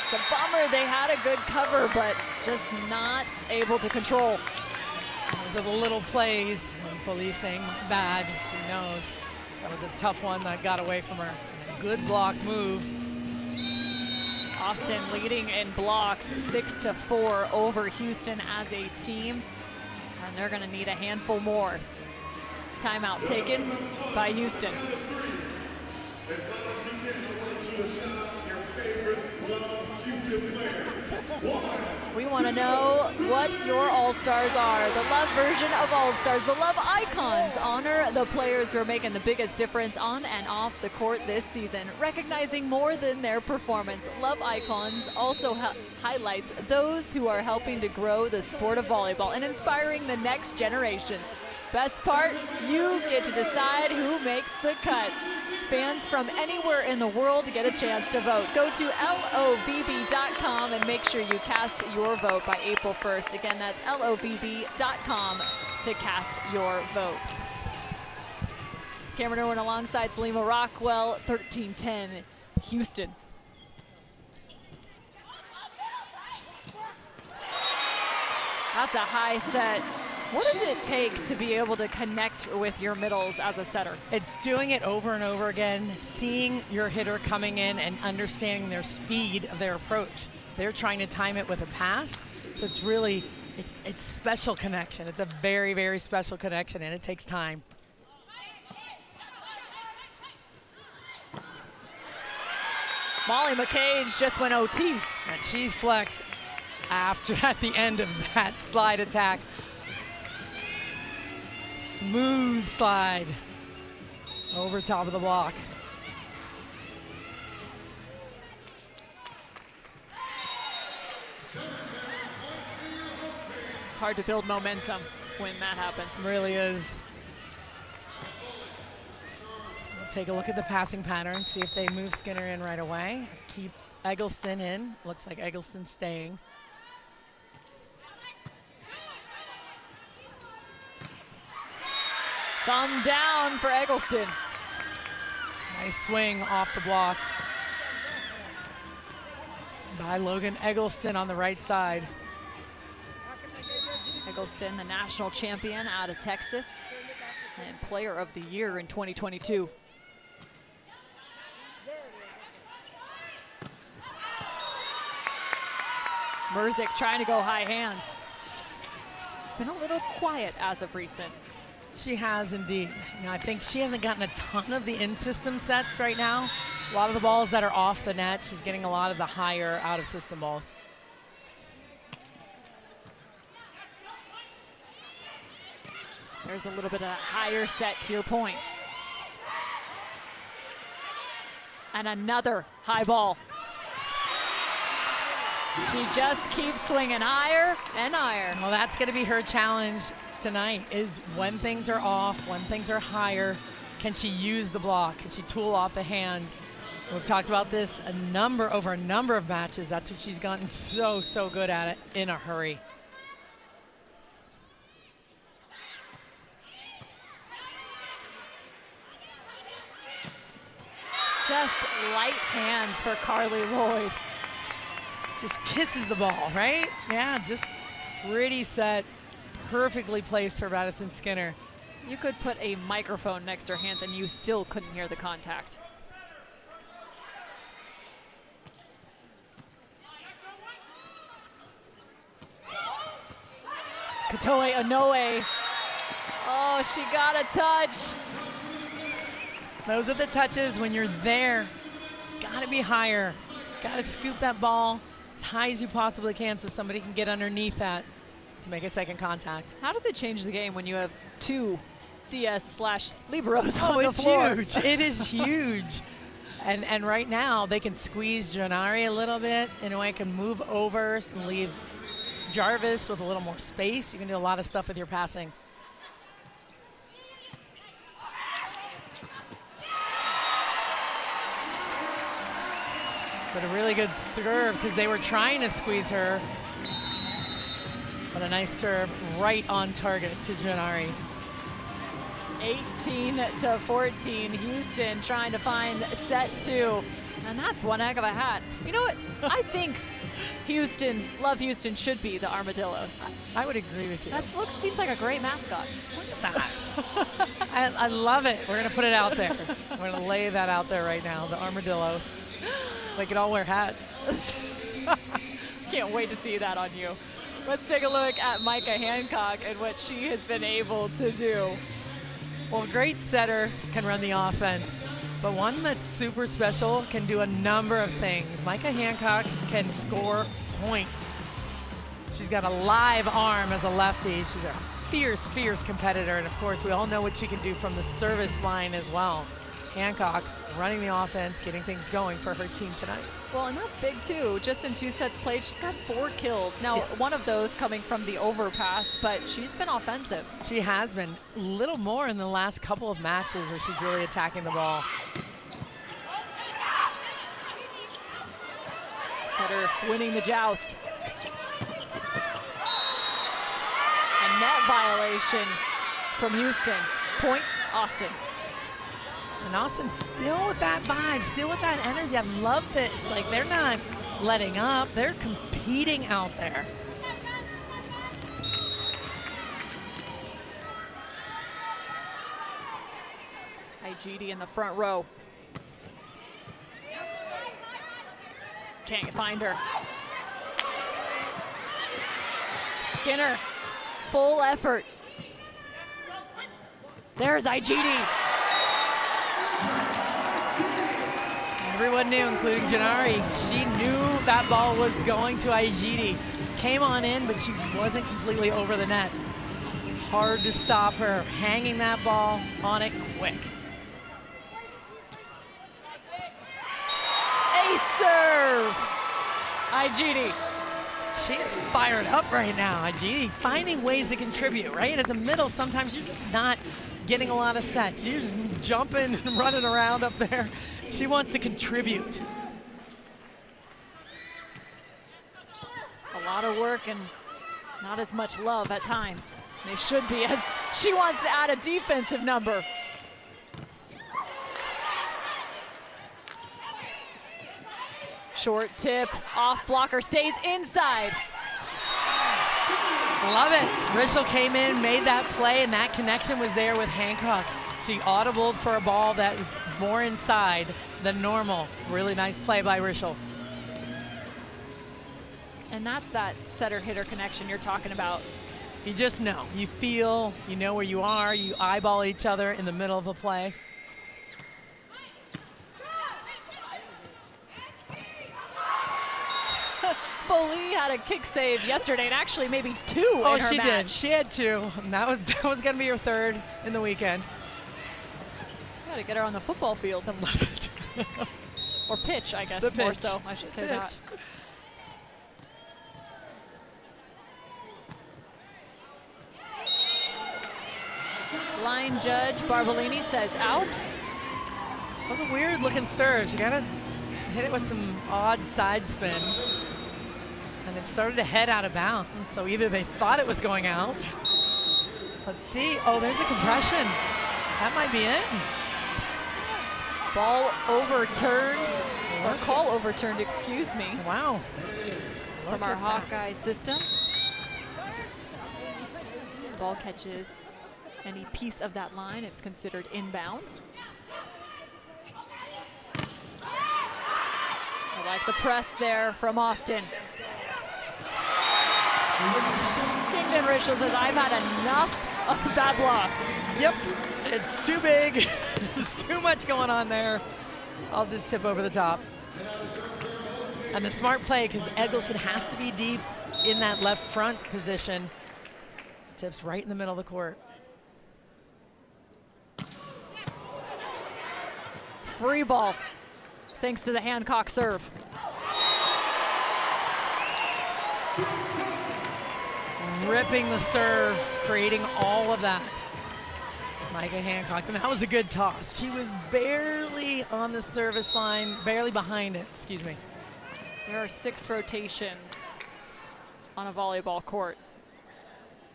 It's a bummer. They had a good cover, but just not able to control. Those are the little plays. And Felice saying, my bad. She knows that was a tough one that got away from her. And a good block move. Austin leading in blocks 6-4 over Houston as a team. And they're going to need a handful more. Timeout taken by Houston. We want to know what your All-Stars are. The Love version of All-Stars, the Love Icons, honor the players who are making the biggest difference on and off the court this season, recognizing more than their performance. Love Icons also highlights those who are helping to grow the sport of volleyball and inspiring the next generations. Best part, you get to decide who makes the cut. Fans from anywhere in the world get a chance to vote. Go to LOVB.com and make sure you cast your vote by April 1st. Again, that's LOVB.com to cast your vote. Cameron Irwin alongside Salima Rockwell, 13-10, Houston. That's a high set. What does it take to be able to connect with your middles as a setter? It's doing it over and over again, seeing your hitter coming in and understanding their speed of their approach. They're trying to time it with a pass, so it's really, it's special connection. It's a very, very special connection, and it takes time. Molly McCage just went OT. And she flexed at the end of that slide attack. Smooth slide. Over top of the block. It's hard to build momentum when that happens. It really is. We'll take a look at the passing pattern, see if they move Skinner in right away. Keep Eggleston in. Looks like Eggleston's staying. Thumb down for Eggleston. Nice swing off the block by Logan Eggleston on the right side. Eggleston, the national champion out of Texas and player of the year in 2022. Merzik trying to go high hands. It's been a little quiet as of recent. She has indeed. You know, I think she hasn't gotten a ton of the in-system sets right now. A lot of the balls that are off the net, she's getting a lot of the higher out-of-system balls. There's a little bit of a higher set to your point. And another high ball. She just keeps swinging higher and higher. Well, that's going to be her challenge tonight, is when things are off, when things are higher, can she use the block? Can she tool off the hands? We've talked about this over a number of matches. That's what she's gotten so good at it in a hurry. Just light hands for Carly Lloyd. Just kisses the ball, right? Yeah, just pretty set, perfectly placed for Madison Skinner. You could put a microphone next to her hands and you still couldn't hear the contact. Katoe Inoue. Oh, she got a touch. Those are the touches when you're there. Gotta be higher. Gotta scoop that ball as high as you possibly can so somebody can get underneath that to make a second contact. How does it change the game when you have two DS/liberos on the it's floor? huge. It is huge. And right now they can squeeze Janari a little bit. Inoue can move over and leave Jarvis with a little more space. You can do a lot of stuff with your passing. But a really good serve because they were trying to squeeze her. But a nice serve right on target to Janari. 18-14, Houston trying to find set two. And that's one heck of a hat. You know what? I think Love Houston should be the Armadillos. I would agree with you. That seems like a great mascot. Look at that. I love it. We're going to put it out there. We're going to lay that out there right now, the Armadillos. They can all wear hats. Can't wait to see that on you. Let's take a look at Micah Hancock and what she has been able to do. Well, a great setter can run the offense, but one that's super special can do a number of things. Micah Hancock can score points. She's got a live arm as a lefty. She's a fierce competitor, and of course, we all know what she can do from the service line as well. Hancock running the offense, getting things going for her team tonight. Well, and that's big too. Just in 2 sets played, she's got 4 kills. Now, one of those coming from the overpass, but she's been offensive. She has been. A little more in the last couple of matches where she's really attacking the ball. Setter winning the joust. A net violation from Houston. Point, Austin. And Austin still with that vibe, still with that energy. I love this. Like, they're not letting up. They're competing out there. IGD in the front row. Can't find her. Skinner, full effort. There's IGD. Everyone knew, including Janari. She knew that ball was going to IGD. Came on in, but she wasn't completely over the net. Hard to stop her, hanging that ball on it quick. serve. Igini. She is fired up right now, Igini, finding ways to contribute, right? As a middle, sometimes you're just not getting a lot of sets. You're just jumping and running around up there. She wants to contribute. A lot of work and not as much love at times. They should be, as she wants to add a defensive number. Short tip, off blocker, stays inside. Love it. Rishel came in, made that play, and that connection was there with Hancock. She audibled for a ball that was more inside than normal. Really nice play by Rishel. And that's that setter-hitter connection you're talking about. You just know. You feel, you know where you are, you eyeball each other in the middle of a play. Foley had a kick save yesterday, and actually maybe two Oh, in her she match. did. She had two. And that was going to be her third in the weekend. Gotta get her on the football field. I love it. Or pitch, I guess, The more pitch. so. I should say Pitch. that. Line judge Barbolini says out. That was a weird looking serve. She got to hit it with some odd side spin. And it started to head out of bounds. So either they thought it was going out. Let's see. Oh, there's a compression. That might be it. Ball overturned, or call overturned, excuse me, Wow. from our Hawkeye system. Ball catches any piece of that line, it's considered inbounds. I like the press there from Austin. Kingdon Rishel says, I've had enough of that block. Yep. It's too big. There's too much going on there. I'll just tip over the top. And the smart play, because Eggleston has to be deep in that left front position. Tips right in the middle of the court. Free ball, thanks to the Hancock serve. Ripping the serve, creating all of that. Micah Hancock, and that was a good toss. She was barely on the service line, barely behind it, excuse me. There are 6 rotations on a volleyball court.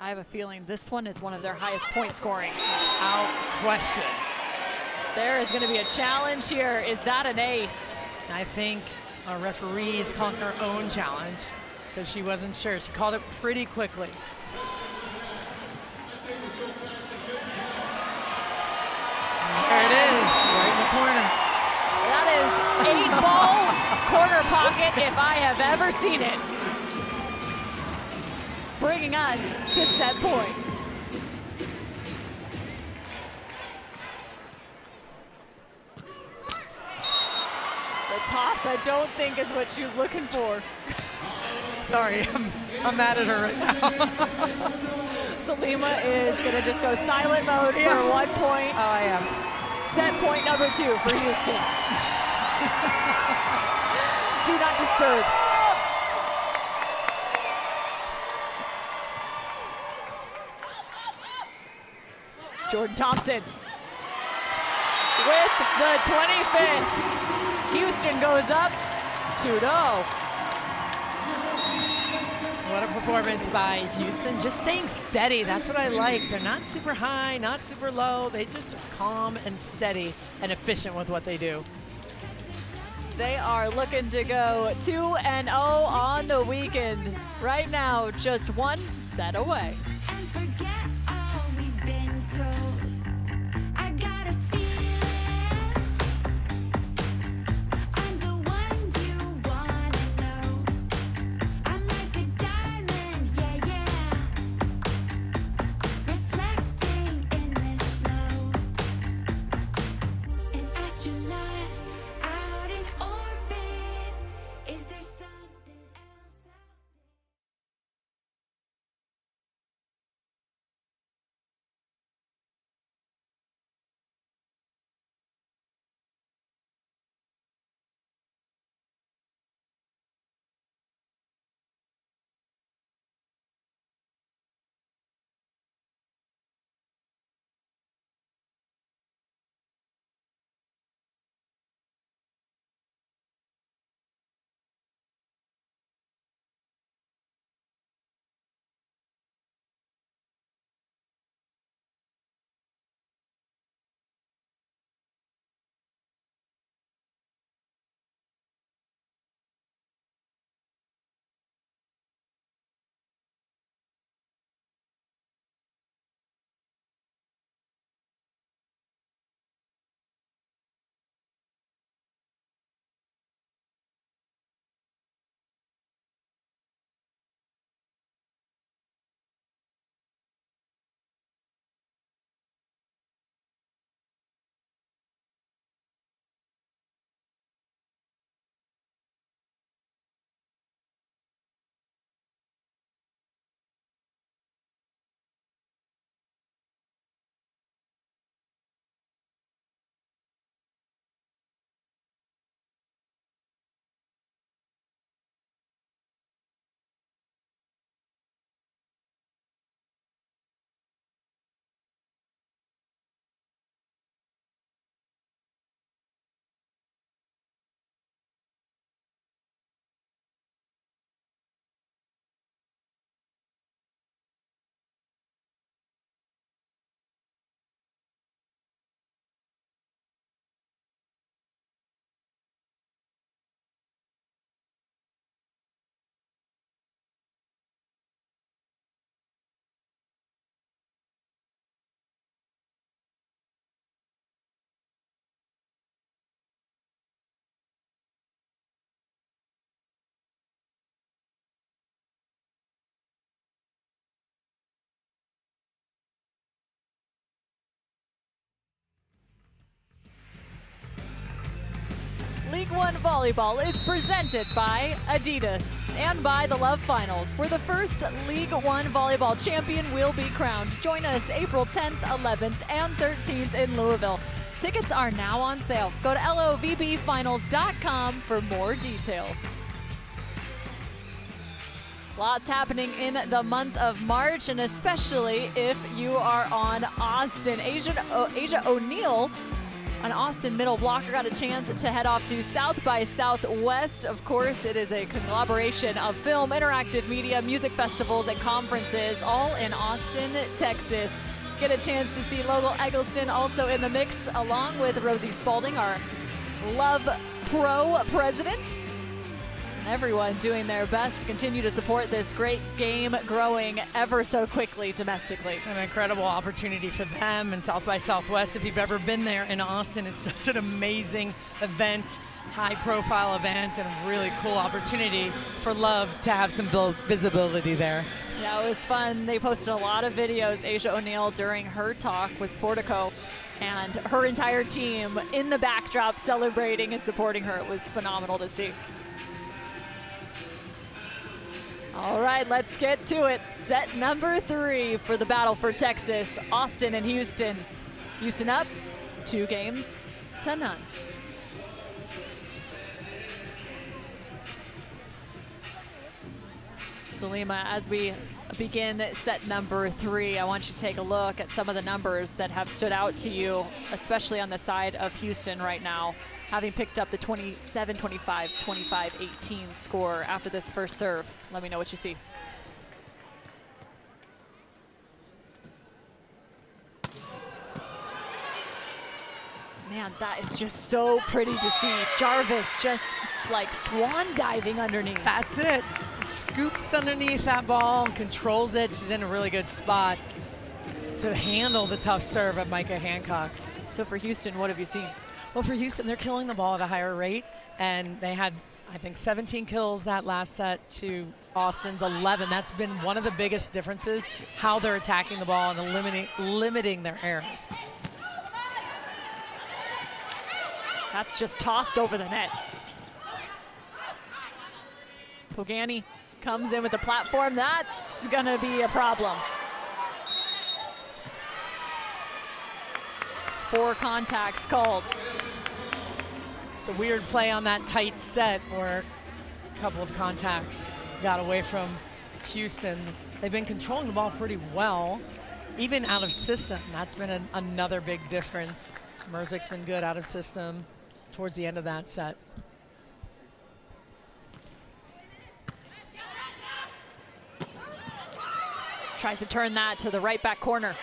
I have a feeling this one is one of their highest point scoring. Without question. There is going to be a challenge here. Is that an ace? I think our referee is calling her own challenge because she wasn't sure. She called it pretty quickly. There it is, right in the corner. That is 8-ball corner pocket if I have ever seen it. Bringing us to set point. The toss, I don't think, is what she was looking for. Sorry, I'm mad at her right now. Salima is going to just go silent mode for 1 point. Oh, I am. Set point number 2 for Houston. Do not disturb. Jordan Thompson with the 25th. Houston goes up 2-0. What a performance by Houston. Just staying steady. That's what I like. They're not super high, not super low. They just are calm and steady and efficient with what they do. They are looking to go 2-0 on the weekend. Right now, just 1 set away. And forget all we've been told. League One Volleyball is presented by Adidas and by the Love Finals, where the first League One Volleyball champion will be crowned. Join us April 10th, 11th, and 13th in Louisville. Tickets are now on sale. Go to LOVBfinals.com for more details. Lots happening in the month of March, and especially if you are on Austin. Asia O'Neal, an Austin middle blocker, got a chance to head off to South by Southwest. Of course, it is a conglomeration of film, interactive media, music festivals, and conferences, all in Austin, Texas. Get a chance to see Logan Eggleston also in the mix, along with Rosie Spalding, our Love Pro president. Everyone doing their best to continue to support this great game, growing ever so quickly domestically. An incredible opportunity for them in South by Southwest. If you've ever been there in Austin, it's such an amazing event, high-profile event, and a really cool opportunity for Love to have some visibility there. Yeah, it was fun. They posted a lot of videos, Asia O'Neal, during her talk with Sportico, and her entire team in the backdrop celebrating and supporting her. It was phenomenal to see. All right, let's get to it. Set number 3 for the battle for Texas, Austin and Houston. Houston up 2 games to none. Salima, as we begin set number 3, I want you to take a look at some of the numbers that have stood out to you, especially on the side of Houston right now, having picked up the 27-25, 25-18 score after this first serve. Let me know what you see. Man, that is just so pretty to see. Jarvis just like swan diving underneath. That's it. Scoops underneath that ball and controls it. She's in a really good spot to handle the tough serve of Micah Hancock. So for Houston, what have you seen? Well, for Houston, they're killing the ball at a higher rate, and they had, I think, 17 kills that last set to Austin's 11. That's been one of the biggest differences, how they're attacking the ball and limiting their errors. That's just tossed over the net. Pogani comes in with the platform. That's gonna be a problem. 4 contacts called. Just a weird play on that tight set where a couple of contacts got away from Houston. They've been controlling the ball pretty well, even out of system. That's been another big difference. Merzik's been good out of system towards the end of that set. Tries to turn that to the right back corner.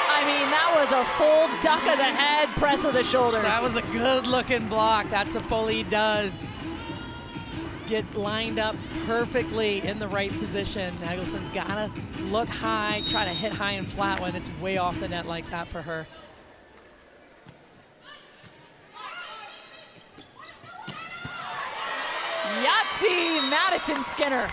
I mean, that was a full duck of the head, press of the shoulders. That was a good looking block. That's what Foley does. Get lined up perfectly in the right position. Eggleston's gotta look high, try to hit high and flat when it's way off the net like that for her. Yahtzee, Madison Skinner.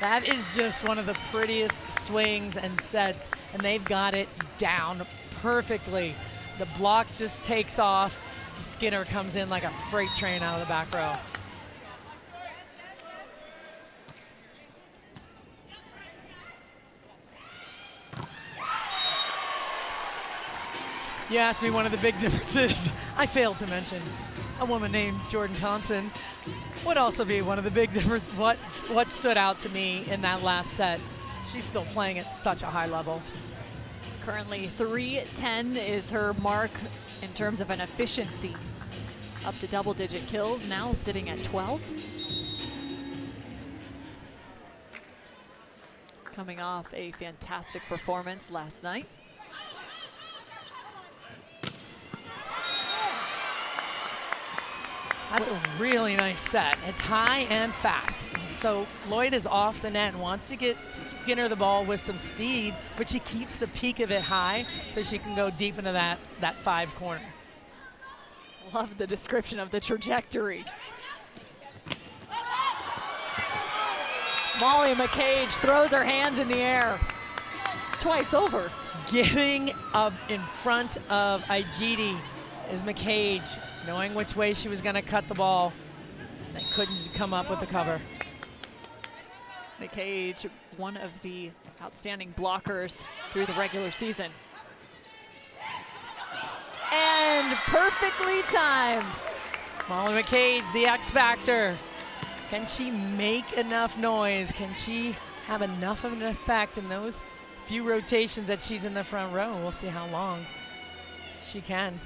That is just one of the prettiest swings and sets, and they've got it down perfectly. The block just takes off. Skinner comes in like a freight train out of the back row. You asked me one of the big differences. I failed to mention a woman named Jordan Thompson would also be one of the big differences. What stood out to me in that last set, she's still playing at such a high level. Currently 310 is her mark in terms of an efficiency. Up to double-digit kills, now sitting at 12. Coming off a fantastic performance last night. That's a really nice set. It's high and fast. So Lloyd is off the net and wants to get Skinner the ball with some speed, but she keeps the peak of it high so she can go deep into that 5 corner. Love the description of the trajectory. Molly McCage throws her hands in the air. Twice over. Getting up in front of Igidi is McCage. knowing which way she was going to cut the ball. They couldn't come up with the cover. McCage, one of the outstanding blockers through the regular season. And perfectly timed. Molly McCage, the X factor. Can she make enough noise? Can she have enough of an effect in those few rotations that she's in the front row? We'll see how long she can.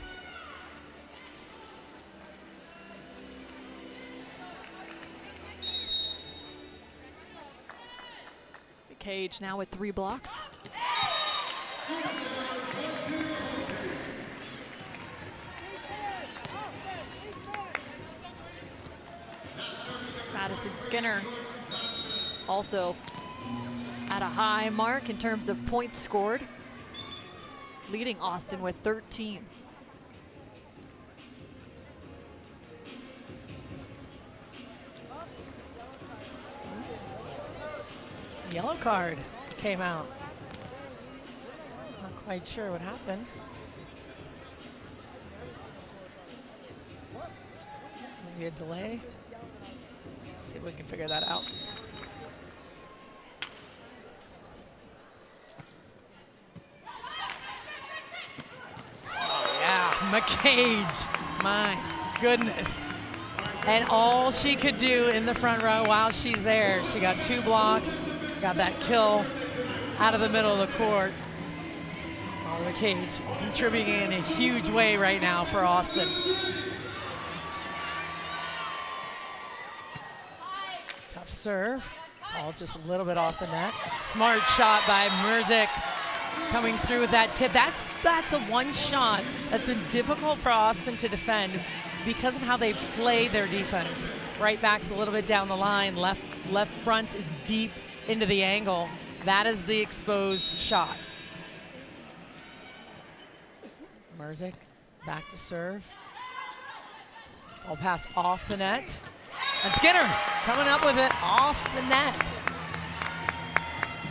McCage now with 3 blocks. Madison Skinner also at a high mark in terms of points scored, leading Austin with 13. Yellow card came out. Not quite sure what happened. Maybe a delay. See if we can figure that out. Oh yeah, McCage, my goodness. And all she could do in the front row while she's there, she got 2 blocks, got that kill out of the middle of the court. Molly McCage contributing in a huge way right now for Austin. Tough serve, ball just a little bit off the net. Smart shot by Merzick coming through with that tip. That's a one shot that's been difficult for Austin to defend because of how they play their defense. Right back's a little bit down the line, left front is deep into the angle. That is the exposed shot. Merzick back to serve. Ball pass off the net. And Skinner coming up with it off the net.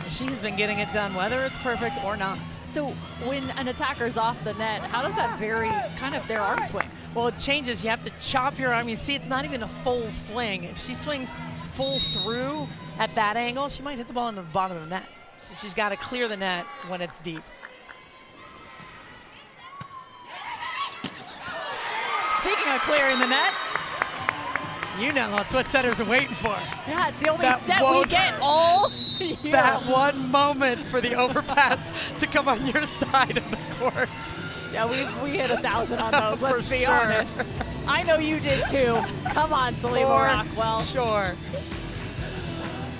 She has been getting it done, whether it's perfect or not. So when an attacker's off the net, how does that vary kind of their arm swing? Well, it changes. You have to chop your arm. You see, it's not even a full swing. If she swings full through at that angle, she might hit the ball in the bottom of the net. So she's got to clear the net when it's deep. Speaking of clearing the net, you know, that's what setters are waiting for. yeah, it's the only That set we get all year. That one moment for the overpass to come on your side of the court. Yeah, we hit 1,000 on those, let's For be sure. honest. I know you did too. Come on, Salima Rockwell. Sure.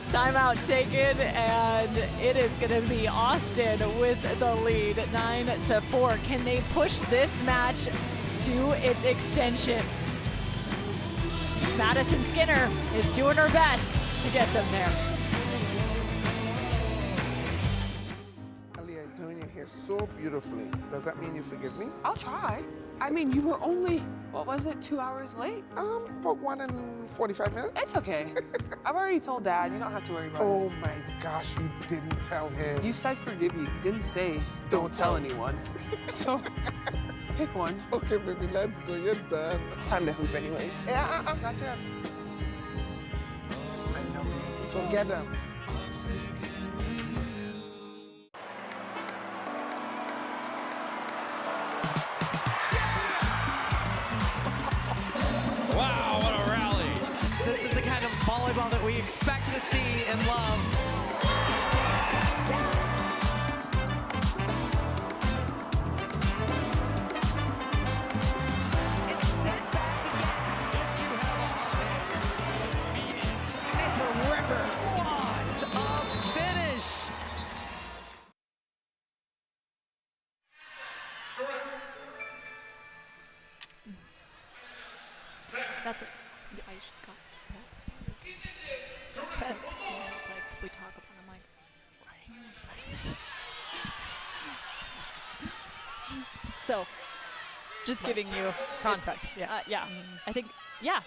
Timeout taken, and it is going to be Austin with the lead, 9-4. Can they push this match to its extension? Madison Skinner is doing her best to get them there. Ali, you're doing your hair so beautifully. Does that mean you forgive me? I'll try. I mean, you were only, what was it, 2 hours late? About 1 and 45 minutes. It's okay. I've already told Dad. You don't have to worry about Oh my gosh, you didn't tell him. it. You said forgive you. You didn't say don't tell anyone. So, pick one. Okay, baby, let's go. You're done. It's time to hoop anyways. Yeah, not yet. I love you. So get them. Wow, what a rally. This is the kind of volleyball that we expect to see and love. It's a river. What a finish. That's it. I should got makes sense. Yeah, it's like, so we talk about it, I'm like, right. So, just giving you Context, yeah. yeah, I think, yeah.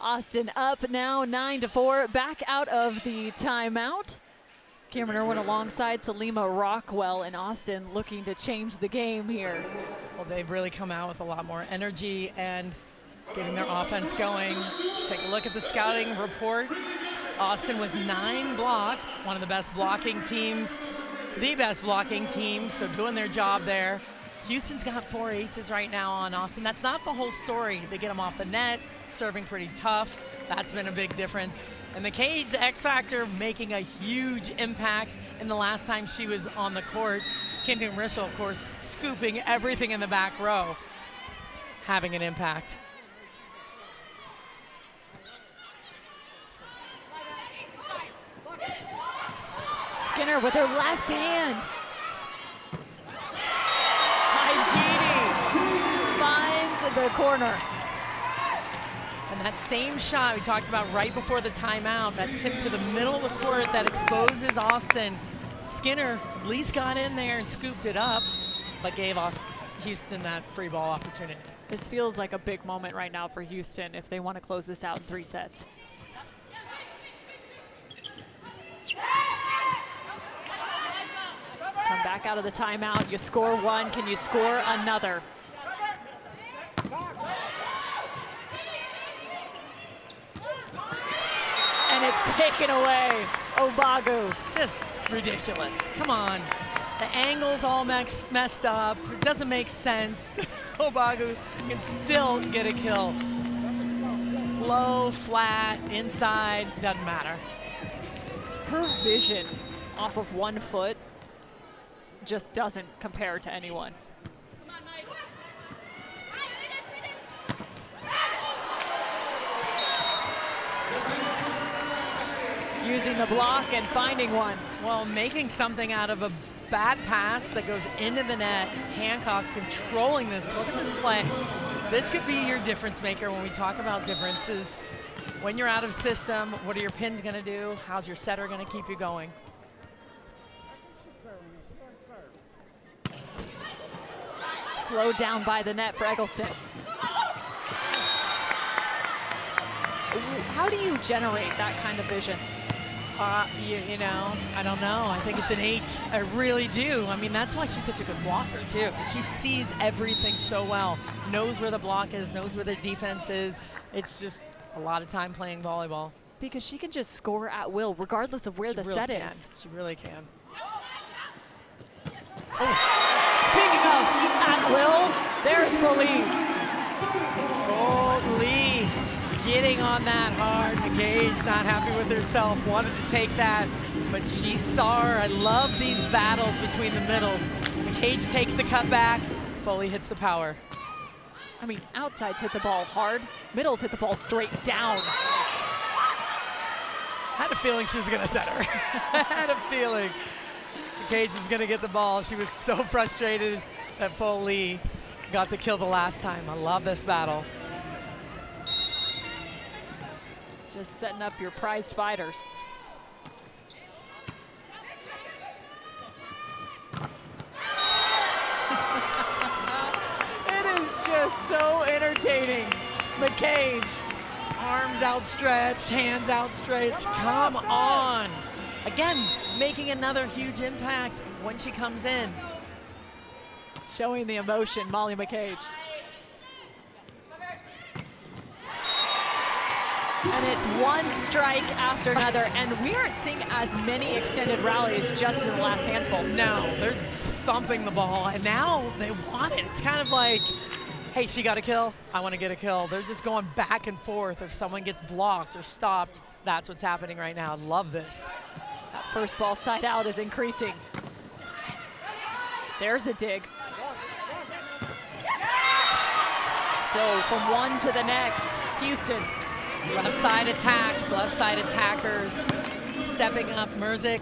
Austin up now 9-4, back out of the timeout. Cameron Irwin alongside Salima Rockwell and Austin looking to change the game here. Well, they've really come out with a lot more energy and getting their offense going. Take a look at the scouting report. Austin with 9 blocks, one of the best blocking teams, the best blocking team, so doing their job there. Houston's got 4 aces right now on Austin. That's not the whole story. They get them off the net, serving pretty tough. That's been a big difference. And McCage's X Factor making a huge impact in the last time she was on the court. Kendon Rishel, of course, scooping everything in the back row, having an impact. Skinner with her left hand. Hygiene finds the corner. And that same shot we talked about right before the timeout, that tip to the middle of the court that exposes Austin. Skinner at least got in there and scooped it up, but gave Houston that free ball opportunity. This feels like a big moment right now for Houston if they want to close this out in 3 sets. Come back out of the timeout, you score 1, can you score another? And it's taken away. Obagu. Just ridiculous. Come on. The angle's all messed up. It doesn't make sense. Obagu can still get a kill. Low, flat, inside, doesn't matter. Her vision off of 1 foot just doesn't compare to anyone. Using the block and finding one. Well, making something out of a bad pass that goes into the net. Hancock controlling this. Look at this play. This could be your difference maker when we talk about differences. When you're out of system, what are your pins going to do? How's your setter going to keep you going? Slowed down by the net for Eggleston. How do you generate that kind of vision? You know, I don't know. I think it's an 8. I really do. I mean, that's why she's such a good blocker, too. She sees everything so well, knows where the block is, knows where the defense is. It's just a lot of time playing volleyball. Because she can just score at will, regardless of where the set is. She really can. Speaking of at will, there's Foley. Lee getting on that hard. McCage not happy with herself, wanted to take that, but she saw her. I love these battles between the middles. McCage takes the cutback, Foley hits the power. I mean, outsides hit the ball hard, middles hit the ball straight down. Had a feeling she was gonna set her. Had a feeling. McCage is gonna get the ball. She was so frustrated that Foley got the kill the last time. I love this battle. Just setting up your prized fighters. It is just so entertaining. McCage. Arms outstretched, hands outstretched, come on. Again, making another huge impact when she comes in. Showing the emotion, Molly McCage. And it's one strike after another, and we aren't seeing as many extended rallies just in the last handful. No, they're thumping the ball, and now they want it. It's kind of like, hey, she got a kill, I want to get a kill. They're just going back and forth. If someone gets blocked or stopped, that's what's happening right now. I love this. That first ball side out is increasing. There's a dig. Still from one to the next, Houston. Left side attacks, left side attackers, stepping up. Merzick,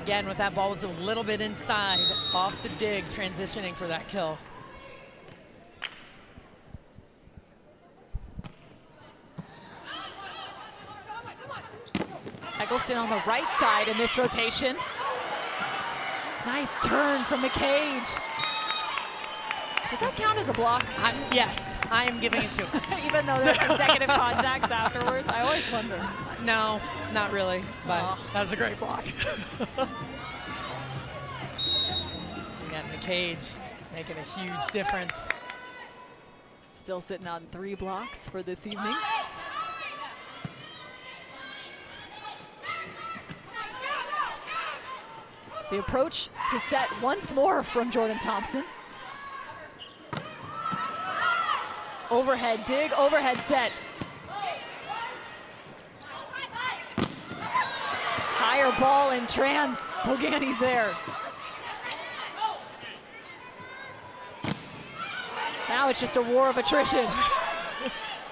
again with that ball was a little bit inside, off the dig, transitioning for that kill. Eggleston on the right side in this rotation. Nice turn from McCage. Does that count as a block? Yes, I am giving it to him. Even even though there are consecutive contacts afterwards? I always wonder. No, not really, but that was a great block. Again, the cage making a huge difference. Still sitting on 3 blocks for this evening. The approach to set once more from Jordan Thompson. Overhead dig, overhead set. Higher ball in trans. Bogani's there. Now it's just a war of attrition.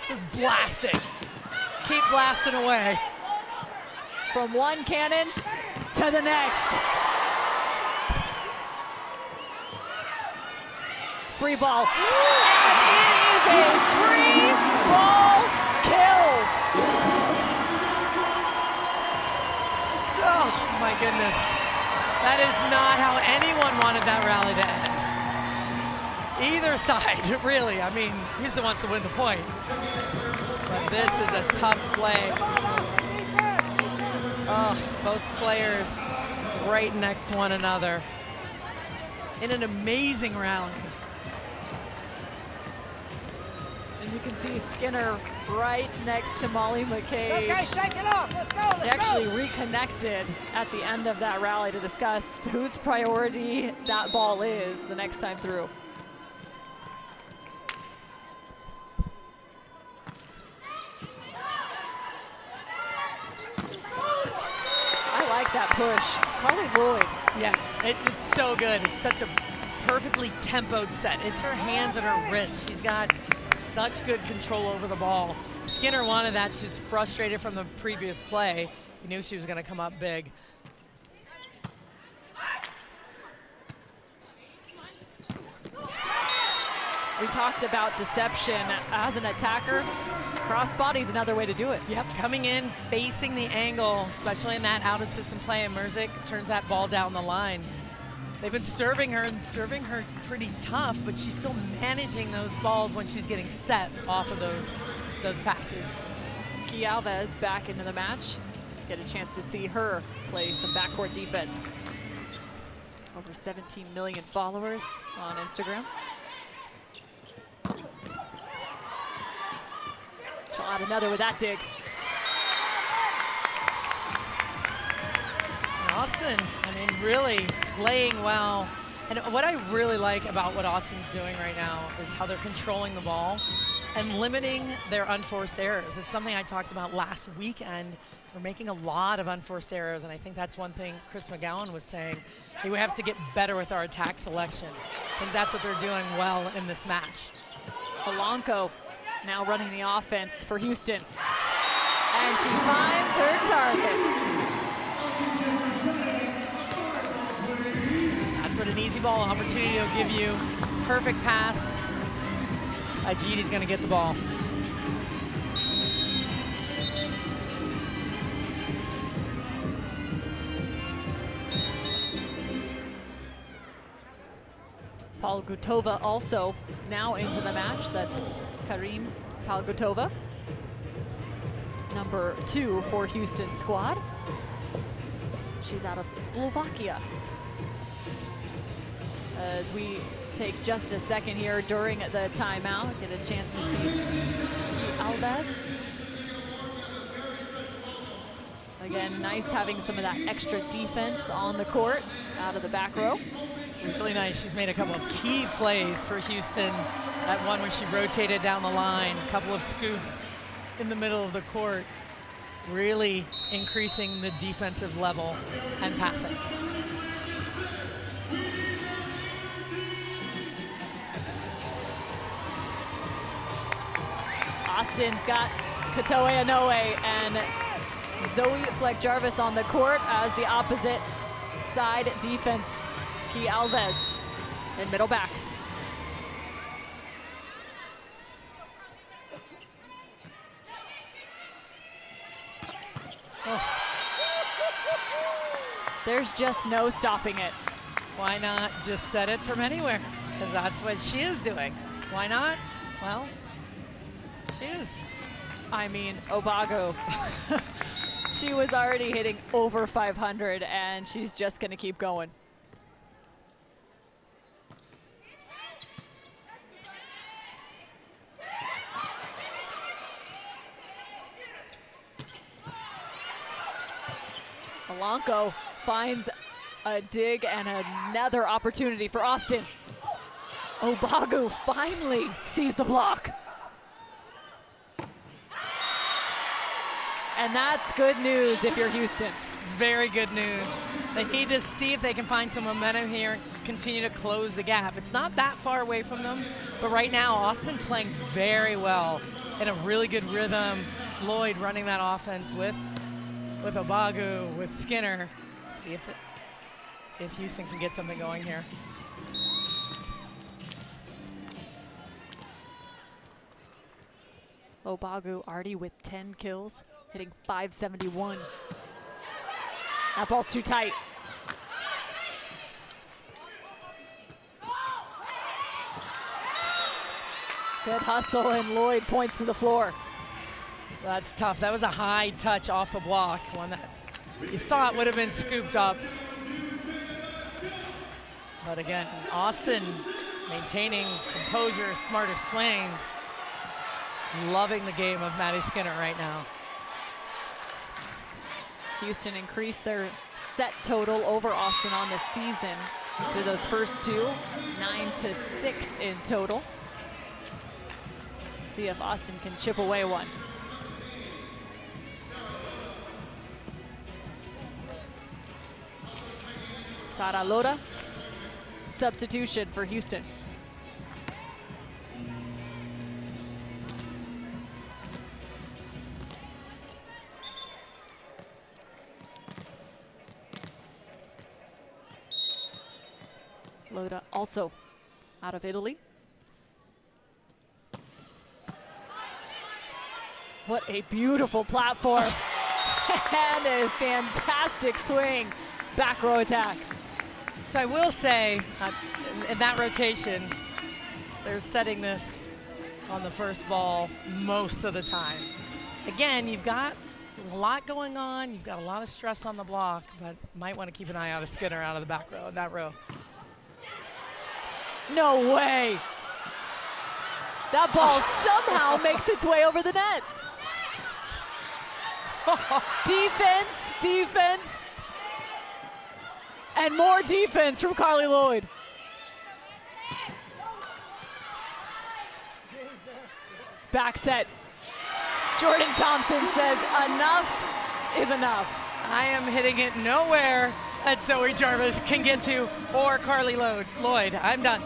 Just blasting. Keep blasting away. From one cannon to the next. Free ball. And it is a free ball kill. Oh my goodness. That is not how anyone wanted that rally to end. Either side, really. I mean, Houston wants to win the point. But this is a tough play. Oh, both players right next to one another in an amazing rally. And you can see Skinner right next to Molly McCage. Okay, shake it off. Let's go. They actually reconnected at the end of that rally to discuss whose priority that ball is the next time through. I like that push. Carly Lloyd. Yeah, it's so good. It's such a perfectly tempoed set. It's her hands and her wrists. She's got such good control over the ball. Skinner wanted that. She was frustrated from the previous play. He knew she was going to come up big. We talked about deception as an attacker. Crossbody's another way to do it. Yep, coming in, facing the angle, especially in that out-of-system play, and Merzick turns that ball down the line. They've been serving her and serving her pretty tough, but she's still managing those balls when she's getting set off of those passes. Key Alves back into the match. Get a chance to see her play some backcourt defense. Over 17 million followers on Instagram. She'll add another with that dig. Austin, I mean, really playing well. And what I really like about what Austin's doing right now is how they're controlling the ball and limiting their unforced errors. It's something I talked about last weekend. We're making a lot of unforced errors, and I think that's one thing Chris McGowan was saying. Hey, we have to get better with our attack selection. I think that's what they're doing well in this match. Polanco now running the offense for Houston. And she finds her target. That's what an easy ball opportunity will give you. Perfect pass. Ajidi's going to get the ball. Palgutova also now into the match. That's Karin Palgutova, number 2 for Houston squad. She's out of Slovakia. As we take just a second here during the timeout, get a chance to see Key Alves. Again, nice having some of that extra defense on the court out of the back row. Really nice. She's made a couple of key plays for Houston. That one where she rotated down the line, a couple of scoops in the middle of the court, really increasing the defensive level and passing. Austin's got Katoe Inoue and Zoe Fleck-Jarvis on the court as the opposite side defense. Key Alves in middle back. Oh. There's just no stopping it. Why not just set it from anywhere? Because that's what she is doing. Why not? Well, She is. I mean, Obago. She was already hitting over 500, and she's just going to keep going. Alanko finds a dig and another opportunity for Austin. Obago finally sees the block. And that's good news if you're Houston. Very good news. They need to see if they can find some momentum here and continue to close the gap. It's not that far away from them, but right now Austin playing very well in a really good rhythm. Lloyd running that offense with Obago, with Skinner. See if Houston can get something going here. Obago already with 10 kills, hitting 571. That ball's too tight. Good hustle, and Lloyd points to the floor. That's tough. That was a high touch off the block, one that you thought would have been scooped up. But again, Austin maintaining composure, smarter swings. Loving the game of Maddie Skinner right now. Houston increased their set total over Austin on the season through those first two, 9-6 in total. Let's see if Austin can chip away one. Sara Loda, substitution for Houston. Loda also out of Italy. What a beautiful platform. And a fantastic swing. Back row attack. So I will say, in that rotation, they're setting this on the first ball most of the time. Again, you've got a lot going on. You've got a lot of stress on the block, but might want to keep an eye out of Skinner out of the back row, that row. No way. That ball somehow makes its way over the net. Defense, defense, and more defense from Carly Lloyd. Back set. Jordan Thompson says enough is enough. I am hitting it nowhere that Zoe Jarvis can get to, or Carly Lloyd. I'm done.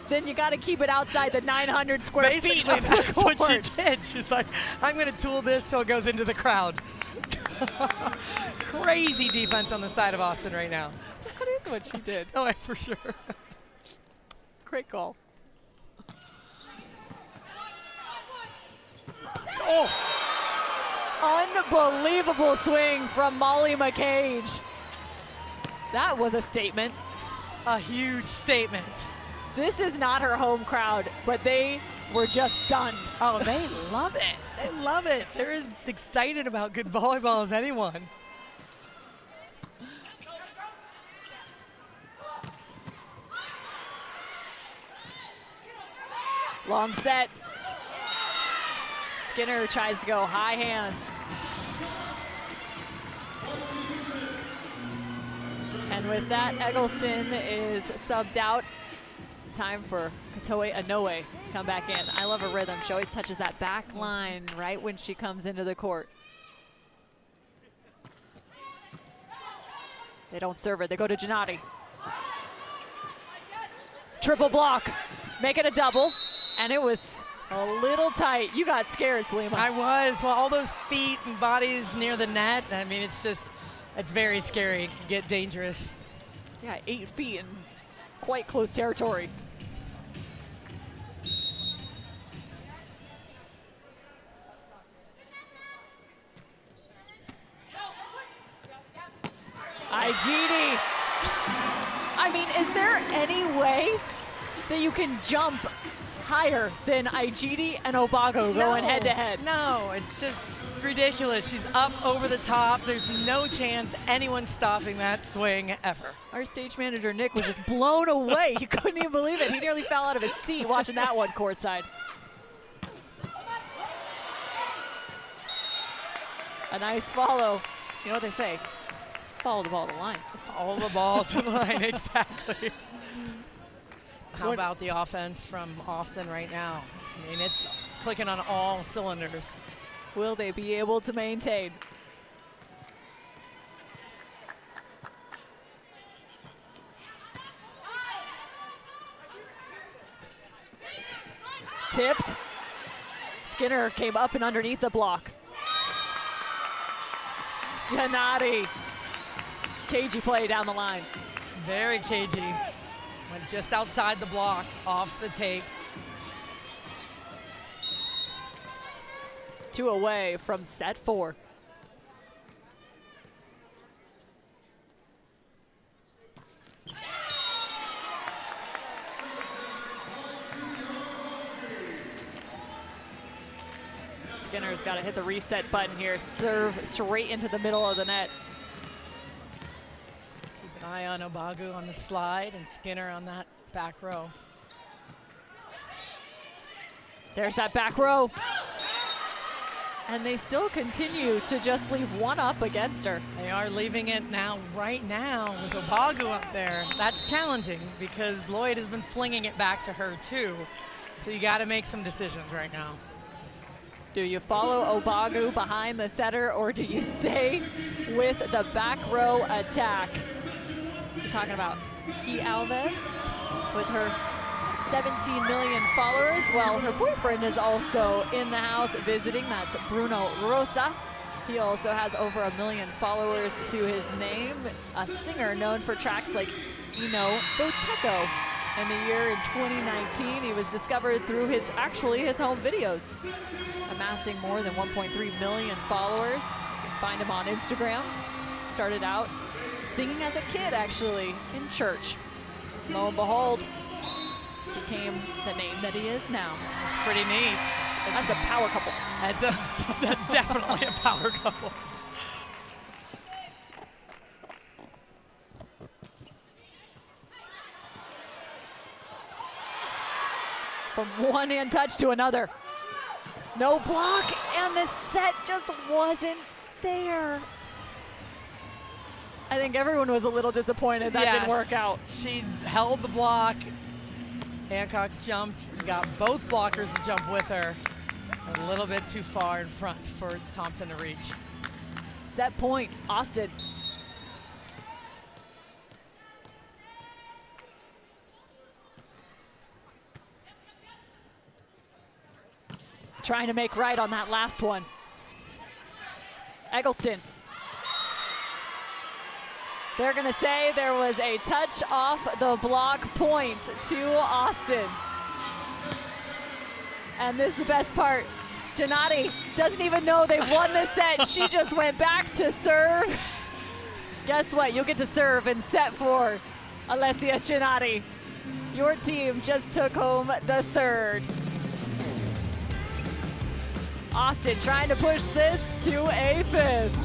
Then you got to keep it outside the 900 square feet. Basically, of the that's what she court. did. She's like, I'm going to tool this so it goes into the crowd. Crazy defense on the side of Austin right now. That is what she did. Oh, for sure. Great call. Oh, Unbelievable swing from Molly McCage. That was a statement. a huge statement. This is not her home crowd, but they were just stunned. Oh, they love it. They love it. They're as excited about good volleyball as anyone. Long set. Skinner tries to go high hands. And with that, Eggleston is subbed out. Time for Katoe Inoue come back in. I love her rhythm. She always touches that back line right when she comes into the court. They don't serve it. They go to Gennady. Triple block. Make it a double. And it was a little tight. You got scared, Salima. I was. Well, all those feet and bodies near the net. I mean, it's just, it's very scary. It can get dangerous. Yeah, 8 feet in quite close territory. Igini. I mean, is there any way that you can jump higher than Aijidi and Obago going head to head. No, it's just ridiculous. She's up over the top. There's no chance anyone's stopping that swing ever. Our stage manager, Nick, was just blown away. He couldn't even believe it. He nearly fell out of his seat watching that one courtside. A nice follow. You know what they say? Follow the ball to the line. Follow the ball to the line, exactly. How about the offense from Austin right now? I mean, it's clicking on all cylinders. Will they be able to maintain? Tipped. Skinner came up and underneath the block. Giannotti. Cagey play down the line. Very cagey. Went just outside the block, off the tape. 2 away from set 4. Skinner's got to hit the reset button here. Serve straight into the middle of the net. Keep an eye on Obagu on the slide and Skinner on that back row. There's that back row. And they still continue to just leave one up against her. They are leaving it now, right now, with Obagu up there. That's challenging because Lloyd has been flinging it back to her too. So you got to make some decisions right now. Do you follow Obagu behind the setter, or do you stay with the back row attack? We're talking about Key Alves with her 17 million followers, while her boyfriend is also in the house visiting. That's Bruno Rosa. He also has over 1 million followers to his name, a singer known for tracks like Ino Boteco. In the year in 2019, he was discovered through his home videos, amassing more than 1.3 million followers. You can find him on Instagram. Started out singing as a kid, actually, in church. Lo and behold, became the name that he is now. It's pretty neat. That's a power couple. That's definitely a power couple. From one hand touch to another. No block, and the set just wasn't there. I think everyone was a little disappointed that didn't work out. She held the block. Hancock jumped, got both blockers to jump with her. A little bit too far in front for Thompson to reach. Set point, Austin. Trying to make right on that last one. Eggleston. They're gonna say there was a touch off the block, point to Austin. And this is the best part. Giannotti doesn't even know they've won the set. She just went back to serve. Guess what? You'll get to serve in set 4, Alessia Giannotti. Your team just took home the 3rd. Austin trying to push this to a 5th.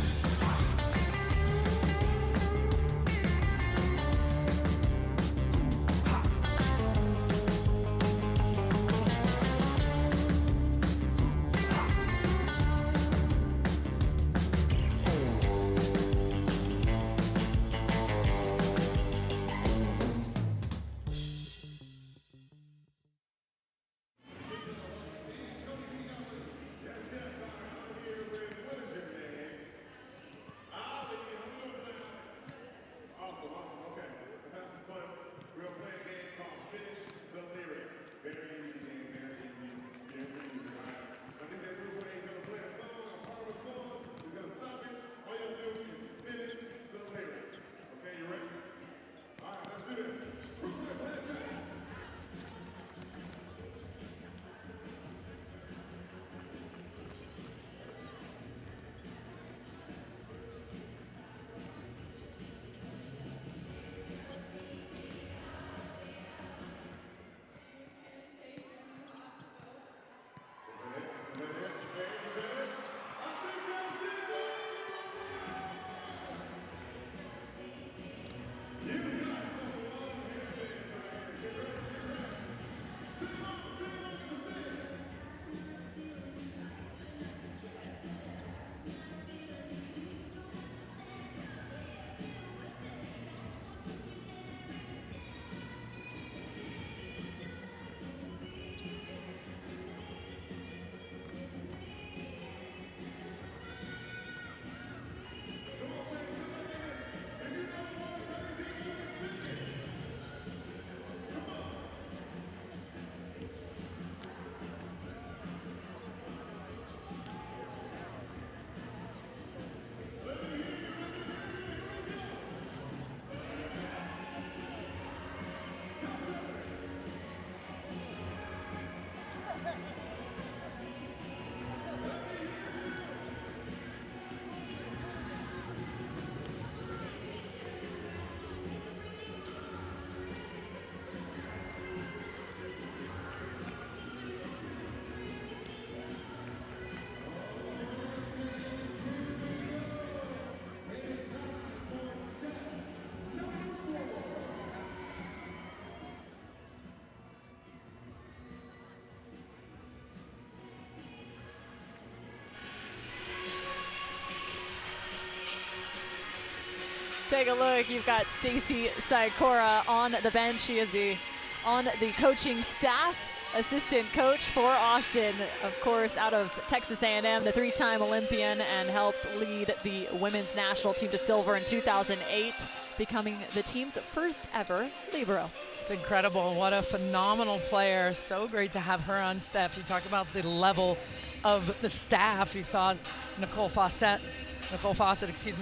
take a look. You've got Stacy Sikora on the bench. She is on the coaching staff, assistant coach for Austin, of course, out of Texas A&M, the 3-time Olympian, and helped lead the women's national team to silver in 2008, becoming the team's first ever libero. It's incredible. What a phenomenal player. So great to have her on staff. You talk about the level of the staff. You saw Nicole Fawcett,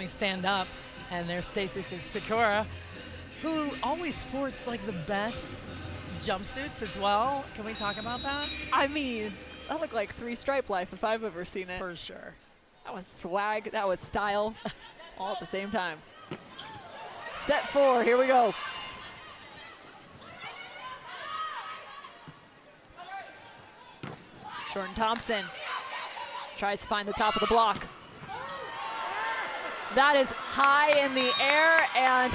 stand up, and there's Stacy Sikora, who always sports like the best jumpsuits as well. Can we talk about that? I mean, that looked like 3-stripe life if I've ever seen it. For sure. That was swag, that was style, all at the same time. Set 4, here we go. Jordan Thompson tries to find the top of the block. That is high in the air, and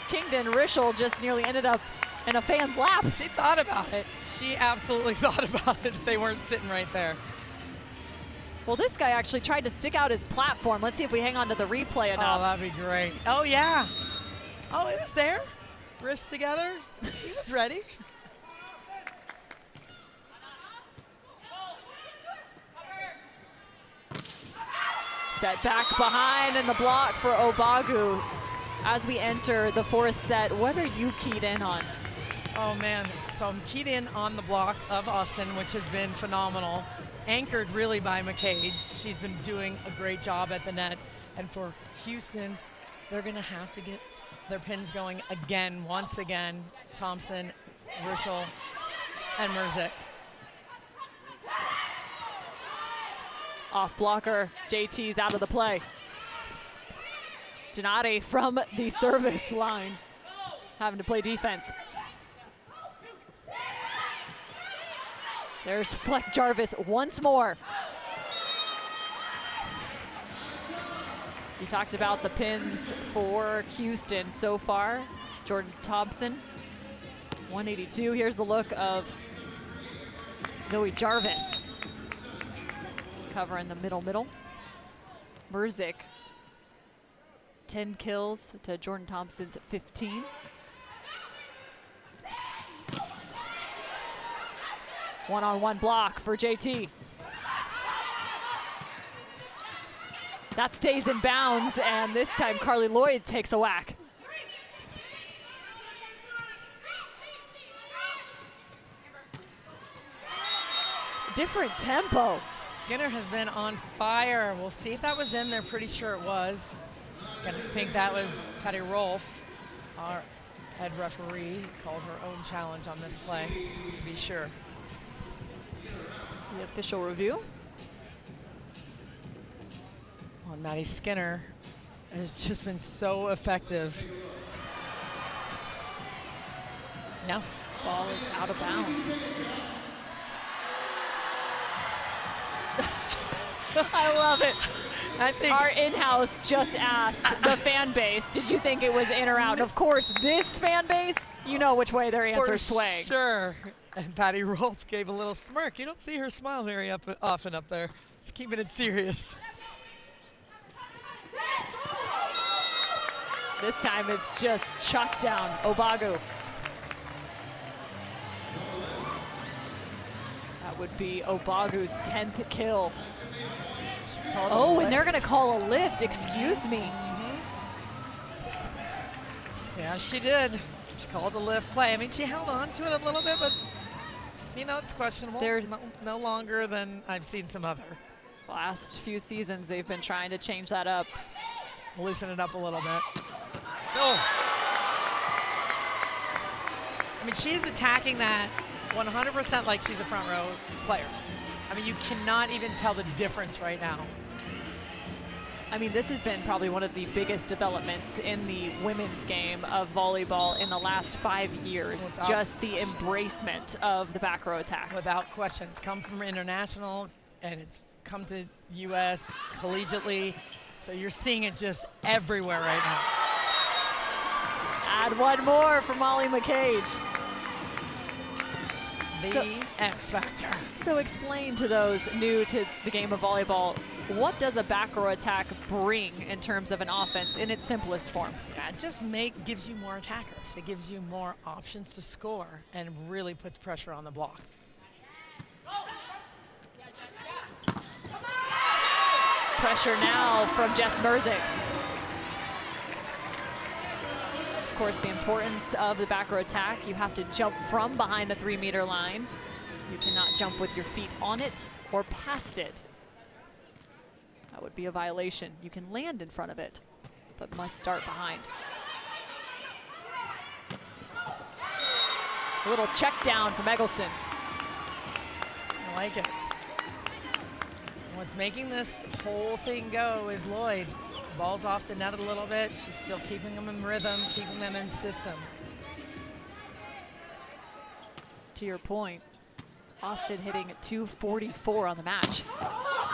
Kingdon Rischel just nearly ended up in a fan's lap. She thought about it. She absolutely thought about it if they weren't sitting right there. Well, this guy actually tried to stick out his platform. Let's see if we hang on to the replay enough. Oh, that'd be great. Oh, yeah. Oh, it was there. Wrists together. He was ready. Set back behind, and the block for Obagu. As we enter the 4th set, what are you keyed in on? Oh, man. So I'm keyed in on the block of Austin, which has been phenomenal. Anchored really by McCage. She's been doing a great job at the net. And for Houston, they're going to have to get their pins going again, once again. Thompson, Rischel, and Merzick. Off blocker, JT's out of the play. Donati from the service line, having to play defense. There's Fleck Jarvis once more. You talked about the pins for Houston so far. Jordan Thompson, 182. Here's the look of Zoe Jarvis. Cover in the middle. Merzick, 10 kills to Jordan Thompson's 15. One-on-one block for JT. That stays in bounds, and this time Carly Lloyd takes a whack. Different tempo. Skinner has been on fire. We'll see if that was in there. Pretty sure it was. And I think that was Patty Rolfe, our head referee, called her own challenge on this play, to be sure. The official review. Well, Maddie Skinner has just been so effective. No. Ball is out of bounds. I love it. I think our in-house just asked the fan base, did you think it was in or out? And of course, this fan base, you know which way their answers sway. Sure. And Patty Rolfe gave a little smirk. You don't see her smile very often up there. She's keeping it serious. This time it's just chuck down. Obagu. That would be Obagu's 10th kill. Oh, and they're going to call a lift. Excuse me. Yeah, she did. She called a lift play. I mean, she held on to it a little bit, but, you know, it's questionable. There's no longer than I've seen some other. Last few seasons, they've been trying to change that up. Loosen it up a little bit. Oh. I mean, she's attacking that 100% like she's a front row player. I mean, you cannot even tell the difference right now. I mean, this has been probably one of the biggest developments in the women's game of volleyball in the last 5 years. Just the embracement of the back row attack. Without question. It's come from international, and it's come to U.S. collegiately. So you're seeing it just everywhere right now. Add one more for Molly McCage. The X factor. So explain to those new to the game of volleyball, what does a back row attack bring in terms of an offense in its simplest form? Yeah, it just gives you more attackers. It gives you more options to score and really puts pressure on the block. Pressure now from Jess Merzick. Of course, the importance of the back row attack, you have to jump from behind the 3-meter line. You cannot jump with your feet on it or past it. That would be a violation. You can land in front of it, but must start behind. A little check down from Eggleston. I like it. What's making this whole thing go is Lloyd. Ball's off the net a little bit. She's still keeping them in rhythm, keeping them in system. To your point, Austin hitting at 244 on the match.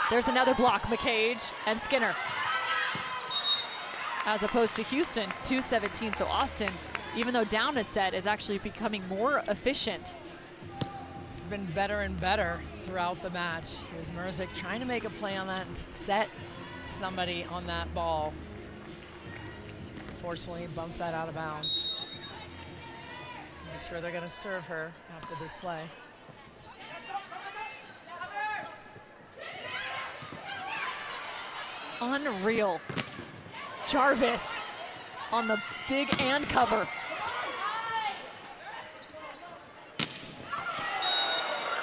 There's another block, McCage and Skinner. As opposed to Houston, 217. So Austin, even though down a set, is actually becoming more efficient. It's been better and better throughout the match. Here's Merzick trying to make a play on that and set somebody on that ball. Unfortunately, bumps that out of bounds. I'm sure they're going to serve her after this play. Unreal. Jarvis on the dig and cover.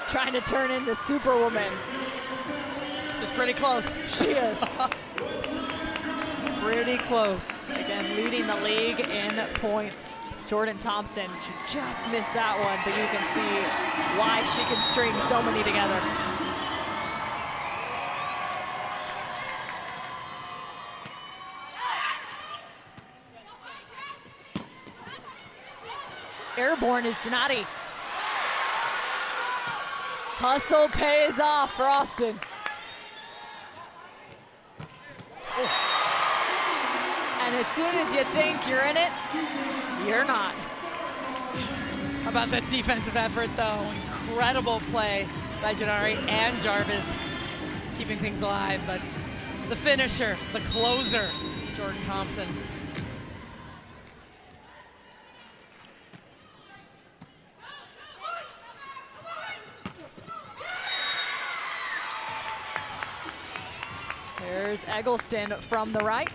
Trying to turn into Superwoman. She's pretty close. She is. Pretty close. Again, leading the league in points. Jordan Thompson, she just missed that one, but you can see why she can string so many together. Airborne is Donati. Hustle pays off for Austin. And as soon as you think you're in it, you're not. How about that defensive effort, though? Incredible play by Janari and Jarvis, keeping things alive. But the finisher, the closer, Jordan Thompson. There's Eggleston from the right.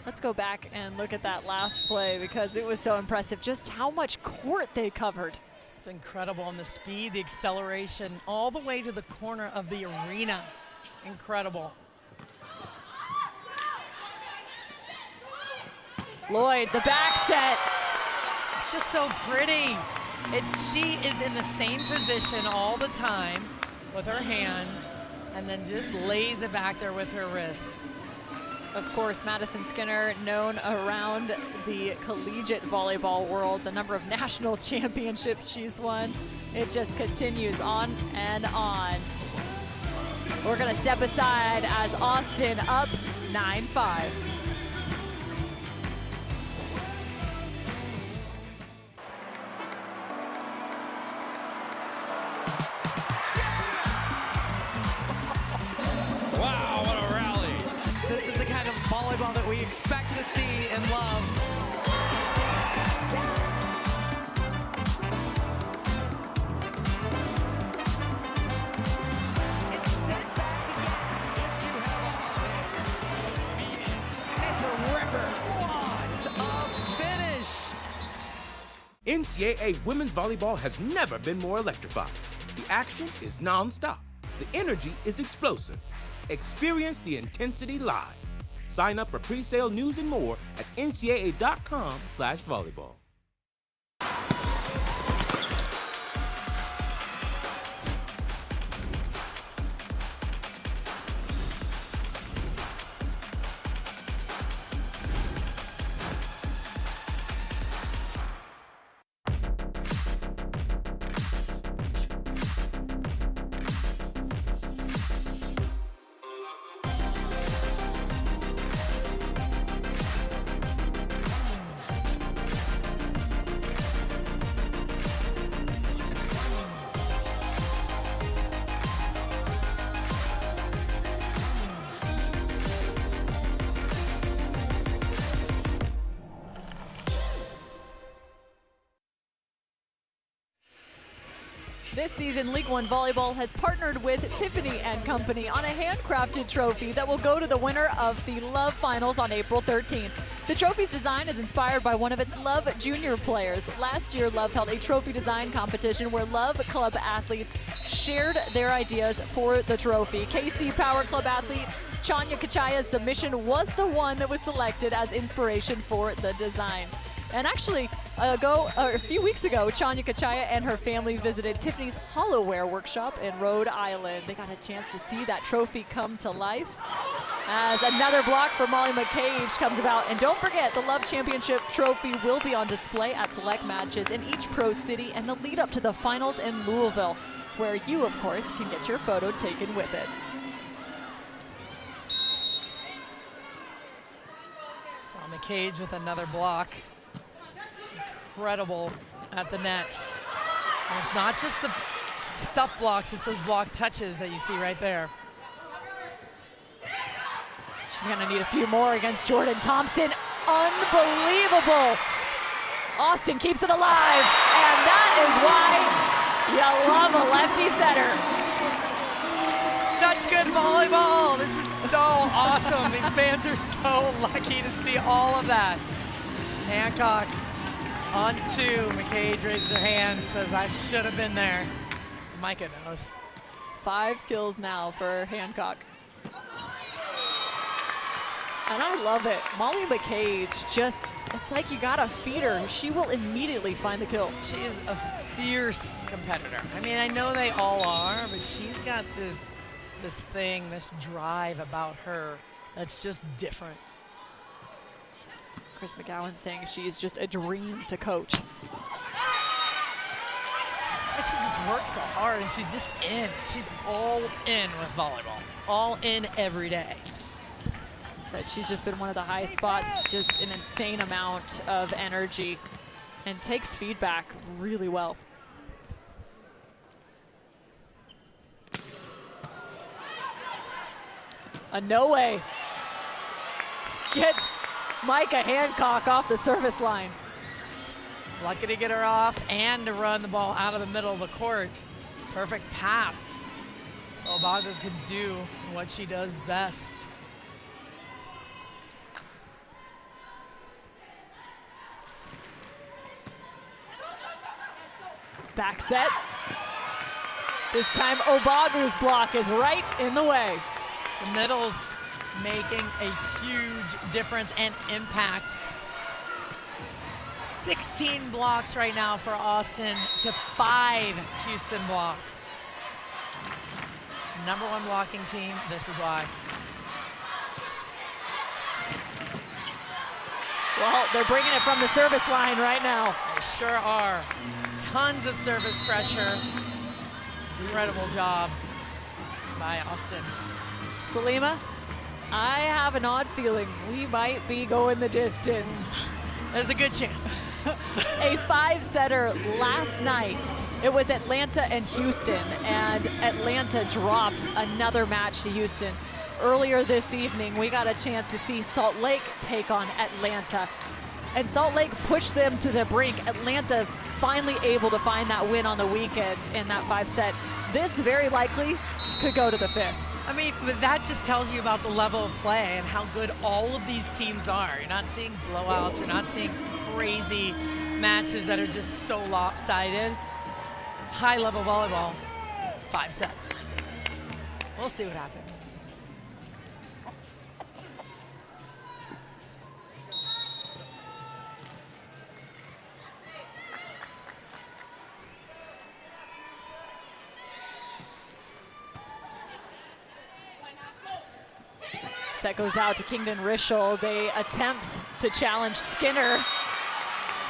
Let's go back and look at that last play because it was so impressive just how much court they covered. It's incredible, and the speed, the acceleration, all the way to the corner of the arena. Incredible. Lloyd, the back set. It's just so pretty. She is in the same position all the time with her hands and then just lays it back there with her wrists. Of course, Madison Skinner, known around the collegiate volleyball world, the number of national championships she's won. It just continues on and on. We're gonna step aside as Austin up 9-5. Wow, what a rally. This is the kind of volleyball that we expect to see and love. NCAA women's volleyball has never been more electrifying. The action is non-stop. The energy is explosive. Experience the intensity live. Sign up for pre-sale news and more at ncaa.com/volleyball. This season, League One Volleyball has partnered with Tiffany & Company on a handcrafted trophy that will go to the winner of the Love Finals on April 13th. The trophy's design is inspired by one of its Love Junior players. Last year, Love held a trophy design competition where Love Club athletes shared their ideas for the trophy. KC Power Club athlete Chanya Kachaya's submission was the one that was selected as inspiration for the design. And actually, a few weeks ago, Chanya Kachaya and her family visited Tiffany's Hollowware workshop in Rhode Island. They got a chance to see that trophy come to life as another block for Molly McCage comes about. And don't forget, the Love Championship trophy will be on display at select matches in each pro city and the lead up to the finals in Louisville, where you, of course, can get your photo taken with it. Saw McCage with another block. Incredible at the net. And it's not just the stuff blocks, it's those block touches that you see right there. She's gonna need a few more against Jordan Thompson. Unbelievable. Austin keeps it alive, and that is why you love a lefty setter. Such good volleyball. This is so awesome. These fans are so lucky to see all of that. Hancock on 2. McCage raises her hand, says, I should have been there. Micah knows. 5 kills now for Hancock. And I love it. Molly McCage just, it's like you gotta feed her. She will immediately find the kill. She is a fierce competitor. I mean, I know they all are, but she's got this thing, this drive about her that's just different. Chris McGowan saying she's just a dream to coach. She just works so hard and she's just in. She's all in with volleyball. All in every day. Said she's just been one of the high spots, just an insane amount of energy and takes feedback really well. A no way. Gets Micah Hancock off the service line. Lucky to get her off and to run the ball out of the middle of the court. Perfect pass. So Obaga could do what she does best. Back set. This time Obagu's block is right in the way. The middle's making a huge difference and impact. 16 blocks right now for Austin to 5 Houston blocks. Number 1 blocking team, this is why. Well, they're bringing it from the service line right now. They sure are. Tons of service pressure. Incredible job by Austin. Salima, I have an odd feeling we might be going the distance. There's a good chance. A 5-setter last night. It was Atlanta and Houston, and Atlanta dropped another match to Houston. Earlier this evening, we got a chance to see Salt Lake take on Atlanta. And Salt Lake pushed them to the brink. Atlanta finally able to find that win on the weekend in that 5-set. This very likely could go to the 5th. I mean, but that just tells you about the level of play and how good all of these teams are. You're not seeing blowouts. You're not seeing crazy matches that are just so lopsided. High-level volleyball, 5 sets. We'll see what happens. Set goes out to Kingdon Rischel. They attempt to challenge Skinner.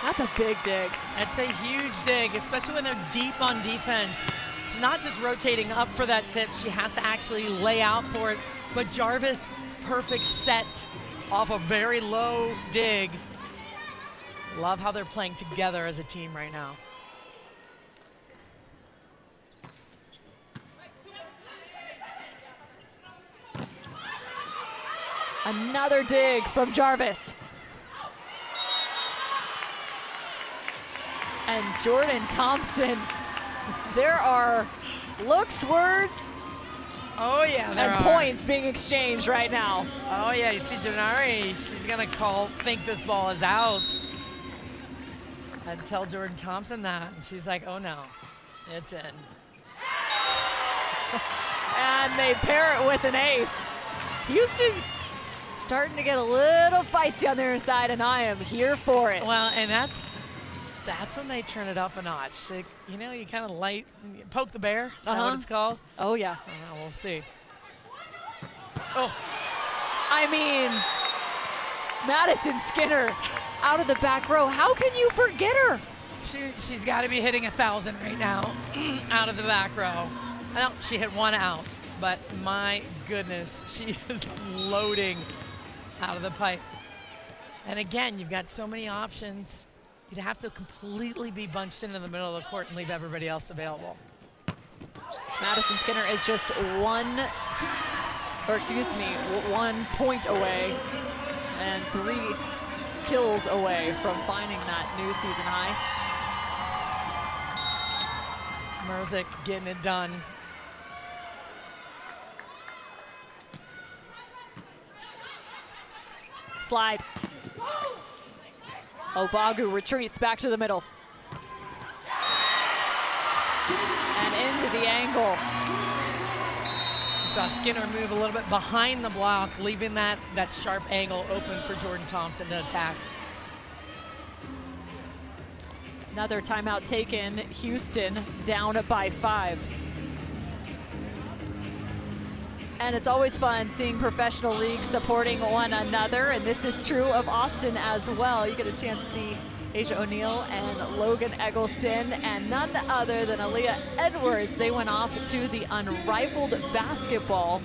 That's a big dig. That's a huge dig, especially when they're deep on defense. She's not just rotating up for that tip, she has to actually lay out for it. But Jarvis, perfect set off a very low dig. Love how they're playing together as a team right now. Another dig from Jarvis. And Jordan Thompson There are looks, words, Oh, yeah, there and are. points being exchanged right now. Oh, yeah, you see Janari, she's going to think this ball is out. And tell Jordan Thompson that. And she's like, oh, no, it's in. And they pair it with an ace. Houston's starting to get a little feisty on their side, and I am here for it. Well, and that's when they turn it up a notch. They, you know, you kind of poke the bear. Is that what it's called? Oh, yeah. We'll see. Oh, I mean, Madison Skinner out of the back row. How can you forget her? she's got to be hitting 1,000 right now out of the back row. I know she hit one out, but my goodness, she is loading out of the pipe. And again, you've got so many options. You'd have to completely be bunched into the middle of the court and leave everybody else available. Madison Skinner is just 1 point away and 3 kills away from finding that new season high. Merzik getting it done. Slide. Obagu retreats back to the middle. And into the angle. You saw Skinner move a little bit behind the block, leaving that sharp angle open for Jordan Thompson to attack. Another timeout taken. Houston down by 5. And it's always fun seeing professional leagues supporting one another, and this is true of Austin as well. You get a chance to see Asia O'Neal and Logan Eggleston, and none other than Aaliyah Edwards. They went off to the unrivaled basketball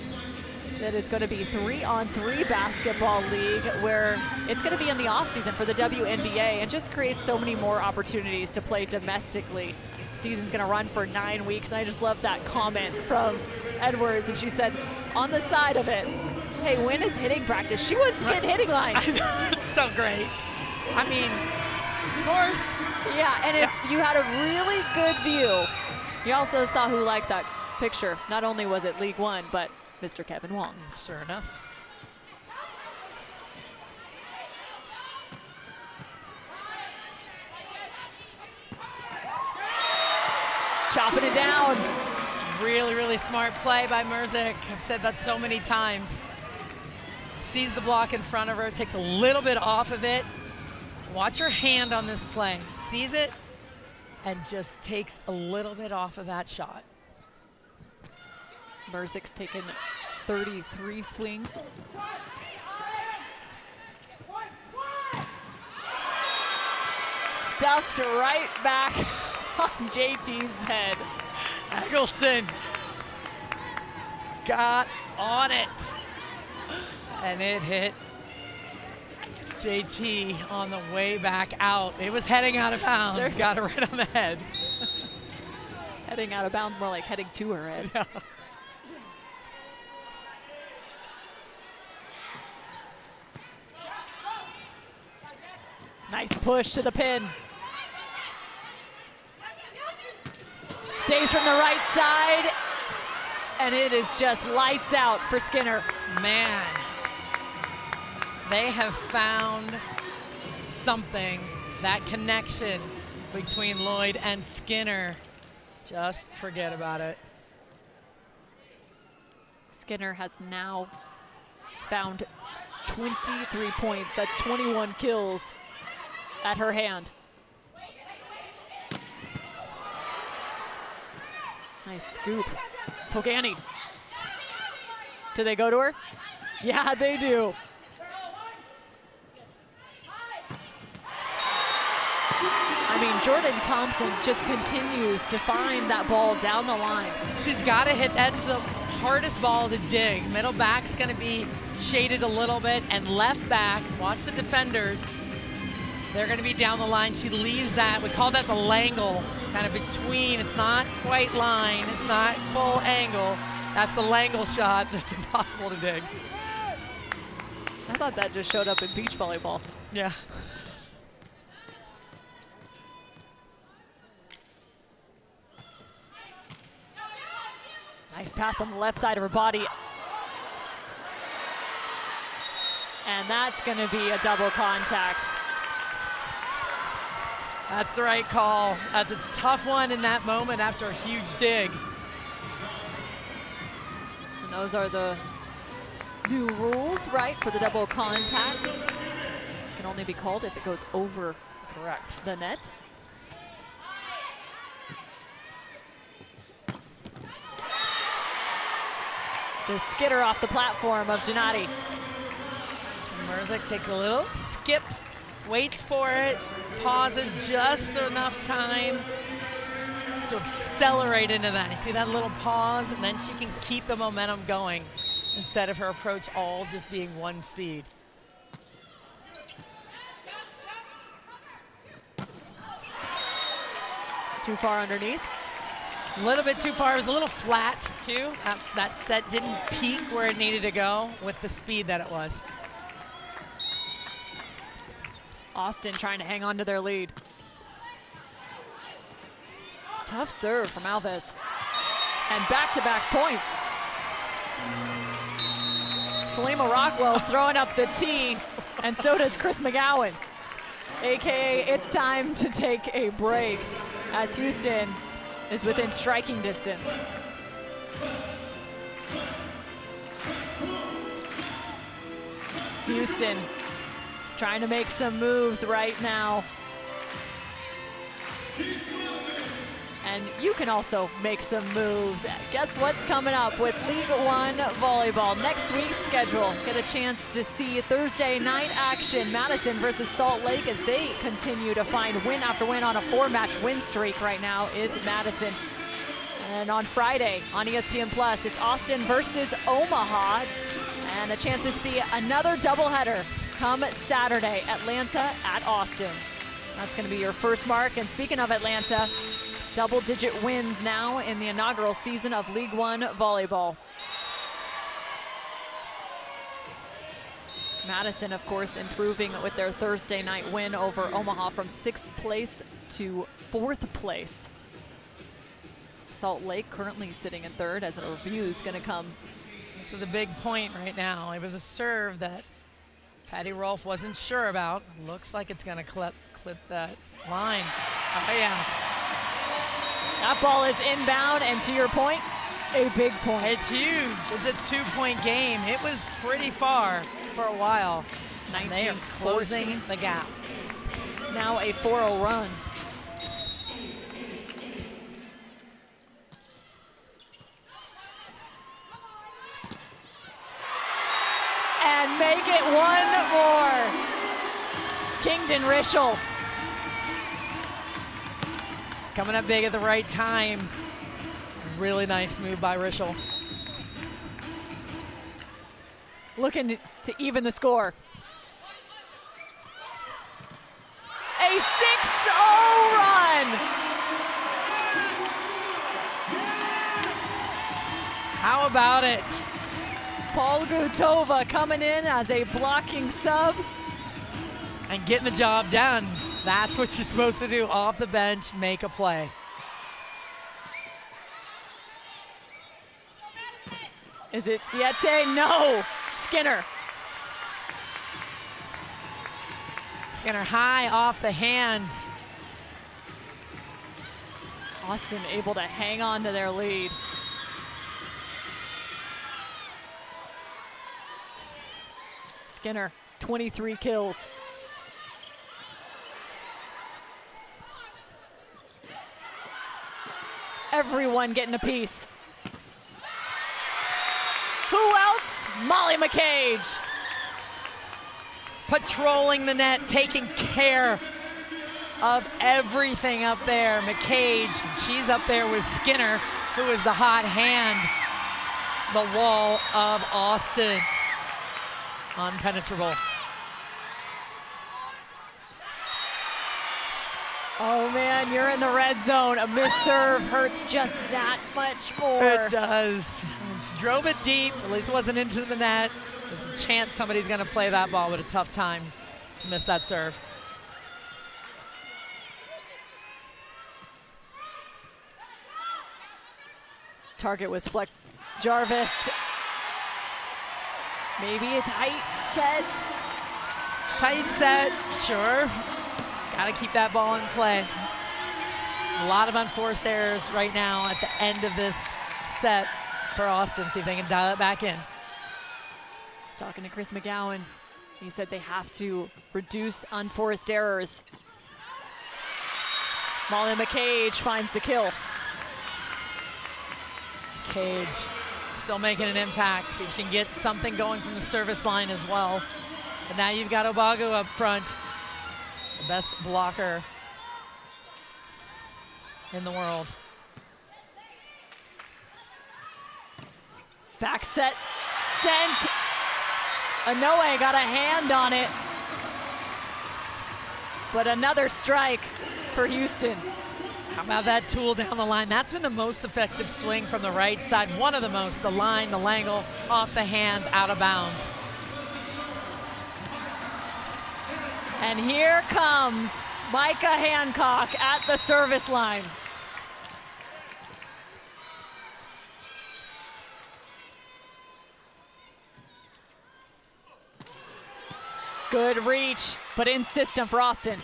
that is going to be 3-on-3 basketball league, where it's going to be in the offseason for the WNBA, and just creates so many more opportunities to play domestically. Season's going to run for 9 weeks, and I just love that comment from Edwards, and she said on the side of it, hey, when is hitting practice? She wants to get hitting lines. It's so great. I mean, of course. Yeah, and if you had a really good view, you also saw who liked that picture. Not only was it League One, but Mr. Kevin Wong. Sure enough. Chopping it down. Really, really smart play by Merzik. I've said that so many times. Sees the block in front of her, takes a little bit off of it. Watch her hand on this play. Sees it and just takes a little bit off of that shot. Merzik's taken 33 swings. Stuffed right back on JT's head. Eggleston got on it, and it hit JT on the way back out. It was heading out of bounds, got it right on the head. Heading out of bounds, more like heading to her head. Yeah. Nice push to the pin. Stays from the right side, and it is just lights out for Skinner. Man, they have found something, that connection between Lloyd and Skinner. Just forget about it. Skinner has now found 23 points. That's 21 kills at her hand. Nice scoop. Pogani. Do they go to her? Yeah, they do. I mean, Jordan Thompson just continues to find that ball down the line. She's got to hit. That's the hardest ball to dig. Middle back's going to be shaded a little bit, and left back, watch the defenders. They're going to be down the line. She leaves that. We call that the langle, kind of between. It's not quite line. It's not full angle. That's the langle shot that's impossible to dig. I thought that just showed up in beach volleyball. Yeah. Nice pass on the left side of her body. And that's going to be a double contact. That's the right call. That's a tough one in that moment after a huge dig. And those are the new rules, right, for the double contact. It can only be called if it goes over Correct. the net. The skitter off the platform of Gennady. Merzik takes a little skip, waits for it, pauses just enough time to accelerate into that. You see that little pause, and then she can keep the momentum going instead of her approach all just being one speed. Too far underneath. A little bit too far. It was a little flat, too. That set didn't peak where it needed to go with the speed that it was. Austin trying to hang on to their lead. Tough serve from Alves. And back-to-back points. Salima Rockwell's throwing up the tee, and so does Chris McGowan. AKA, it's time to take a break as Houston is within striking distance. Houston trying to make some moves right now. And you can also make some moves. Guess what's coming up with League One Volleyball? Next week's schedule, get a chance to see Thursday night action, Madison versus Salt Lake, as they continue to find win after win on a 4-match win streak right now is Madison. And on Friday on ESPN Plus, it's Austin versus Omaha, and a chance to see another doubleheader come Saturday, Atlanta at Austin. That's going to be your first mark. And speaking of Atlanta, double-digit wins now in the inaugural season of League One Volleyball. Madison, of course, improving with their Thursday night win over Omaha from 6th place to 4th place. Salt Lake currently sitting in 3rd as a review is going to come. This is a big point right now. It was a serve that Patty Rolfe wasn't sure about. Looks like it's going to clip that line. Oh, yeah. That ball is inbound, and to your point, a big point. It's huge. It's a 2-point game. It was pretty far for a while. 19, they are closing the gap. Now a 4-0 run. And make it one more. Kingdon Rischel. Coming up big at the right time. Really nice move by Rischel. Looking to even the score. A 6-0 run. How about it? Paul Gutova coming in as a blocking sub. And getting the job done. That's what you're supposed to do off the bench, make a play. Is it Siete? No, Skinner. Skinner high off the hands. Austin able to hang on to their lead. Skinner, 23 kills. Everyone getting a piece. Who else? Molly McCage. Patrolling the net, taking care of everything up there. McCage, she's up there with Skinner, who is the hot hand. The wall of Austin. Unpenetrable. Oh man, you're in the red zone. A missed serve hurts just that much more. It does. It drove it deep. At least it wasn't into the net. There's a chance somebody's going to play that ball with a tough time to miss that serve. Target was Fleck Jarvis. Maybe a tight set. Tight set, sure. Gotta keep that ball in play. A lot of unforced errors right now at the end of this set for Austin. See if they can dial it back in. Talking to Chris McGowan, he said they have to reduce unforced errors. Molly McCage finds the kill. Cage still making an impact. See if she can get something going from the service line as well. And now you've got Obagu up front, the best blocker in the world. Back set sent. Inoue got a hand on it. But another strike for Houston. How about that tool down the line? That's been the most effective swing from the right side. One of the most, the line, the langle, off the hands, out of bounds. And here comes Micah Hancock at the service line. Good reach, but in system for Austin.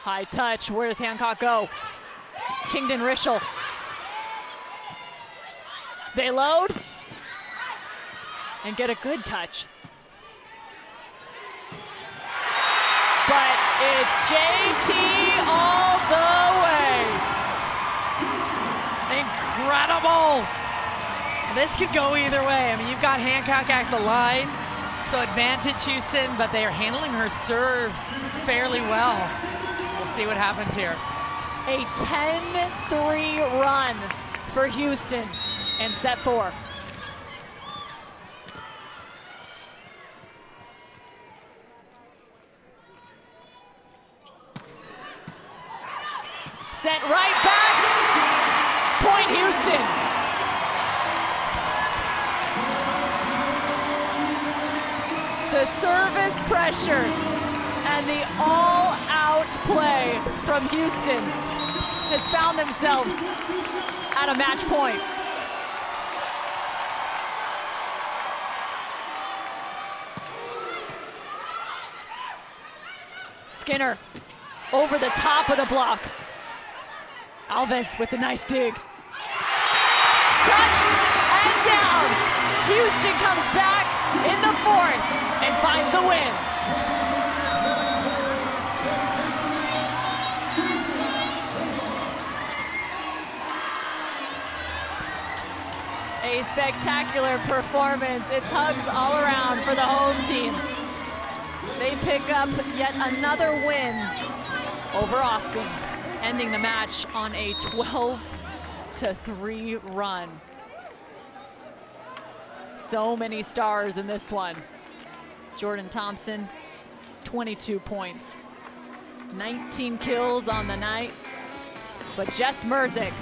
High touch, where does Hancock go? Kingdon Rischel. They load and get a good touch. But it's JT all the way. Incredible. This could go either way. I mean, you've got Hancock at the line, so advantage Houston, but they are handling her serve fairly well. We'll see what happens here. A 10-3 run for Houston in set 4. Sent right back. Point Houston. The service pressure and the all-out play from Houston has found themselves at a match point. Skinner over the top of the block. Alves with a nice dig. Touched and down. Houston comes back in the 4th and finds the win. A spectacular performance. It's hugs all around for the home team. They pick up yet another win over Austin, ending the match on a 12-3 run. So many stars in this one. Jordan Thompson, 22 points. 19 kills on the night. But Jess Merzick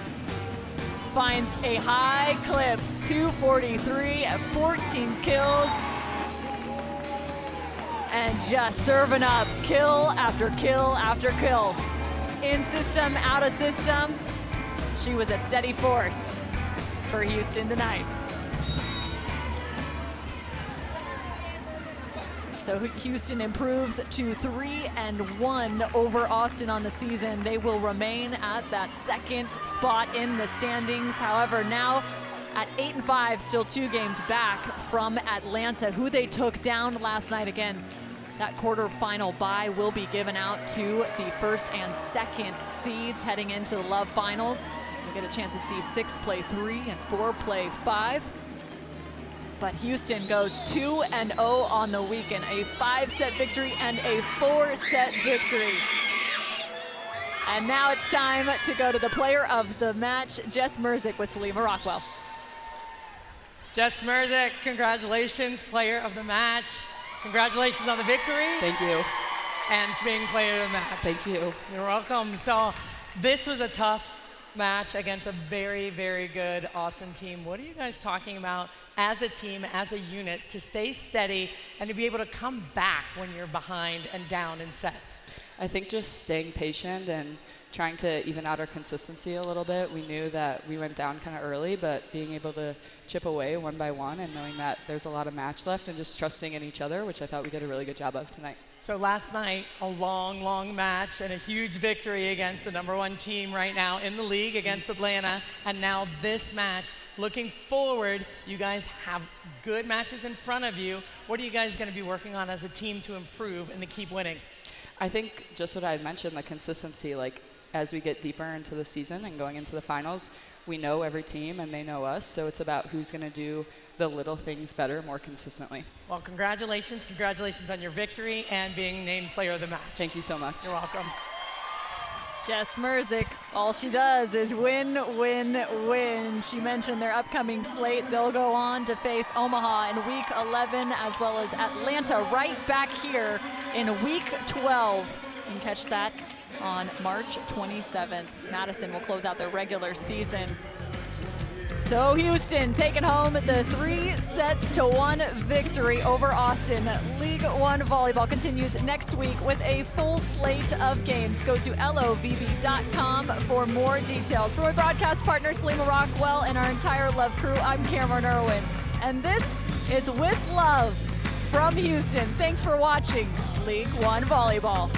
finds a high clip, 243 at 14 kills. And just serving up kill after kill after kill. In system, out of system. She was a steady force for Houston tonight. So Houston improves to 3-1 over Austin on the season. They will remain at that second spot in the standings. However, now at 8-5, still 2 games back from Atlanta, who they took down last night. Again, that quarterfinal bye will be given out to the 1st and 2nd seeds heading into the Love Finals. You'll get a chance to see 6 play 3 and 4 play 5. But Houston goes 2-0 on the weekend, a 5-set victory and a 4-set victory. And now it's time to go to the player of the match, Jess Merzick with Salima Rockwell. Jess Merzick, congratulations, player of the match. Congratulations on the victory. Thank you. And being player of the match. Thank you. You're welcome. So this was a tough match against a very, very good Austin team. What are you guys talking about as a team, as a unit, to stay steady and to be able to come back when you're behind and down in sets? I think just staying patient and trying to even out our consistency a little bit. We knew that we went down kind of early, but being able to chip away one by one and knowing that there's a lot of match left and just trusting in each other, which I thought we did a really good job of tonight. So last night, a long, long match and a huge victory against the #1 team right now in the league against Atlanta. And now this match, looking forward, you guys have good matches in front of you. What are you guys going to be working on as a team to improve and to keep winning? I think just what I had mentioned, the consistency, like as we get deeper into the season and going into the finals, we know every team and they know us. So it's about who's going to do the little things better more consistently. Well, congratulations. Congratulations on your victory and being named player of the match. Thank you so much. You're welcome. Jess Merzick, all she does is win, win, win. She mentioned their upcoming slate. They'll go on to face Omaha in week 11 as well as Atlanta right back here in week 12. You can catch that on March 27th. Madison will close out their regular season. So Houston taking home the 3-1 victory over Austin. League One volleyball continues next week with a full slate of games. Go to LOVB.com for more details. For my broadcast partner, Salima Rockwell, and our entire Love crew, I'm Cameron Irwin. And this is With Love from Houston. Thanks for watching League One Volleyball.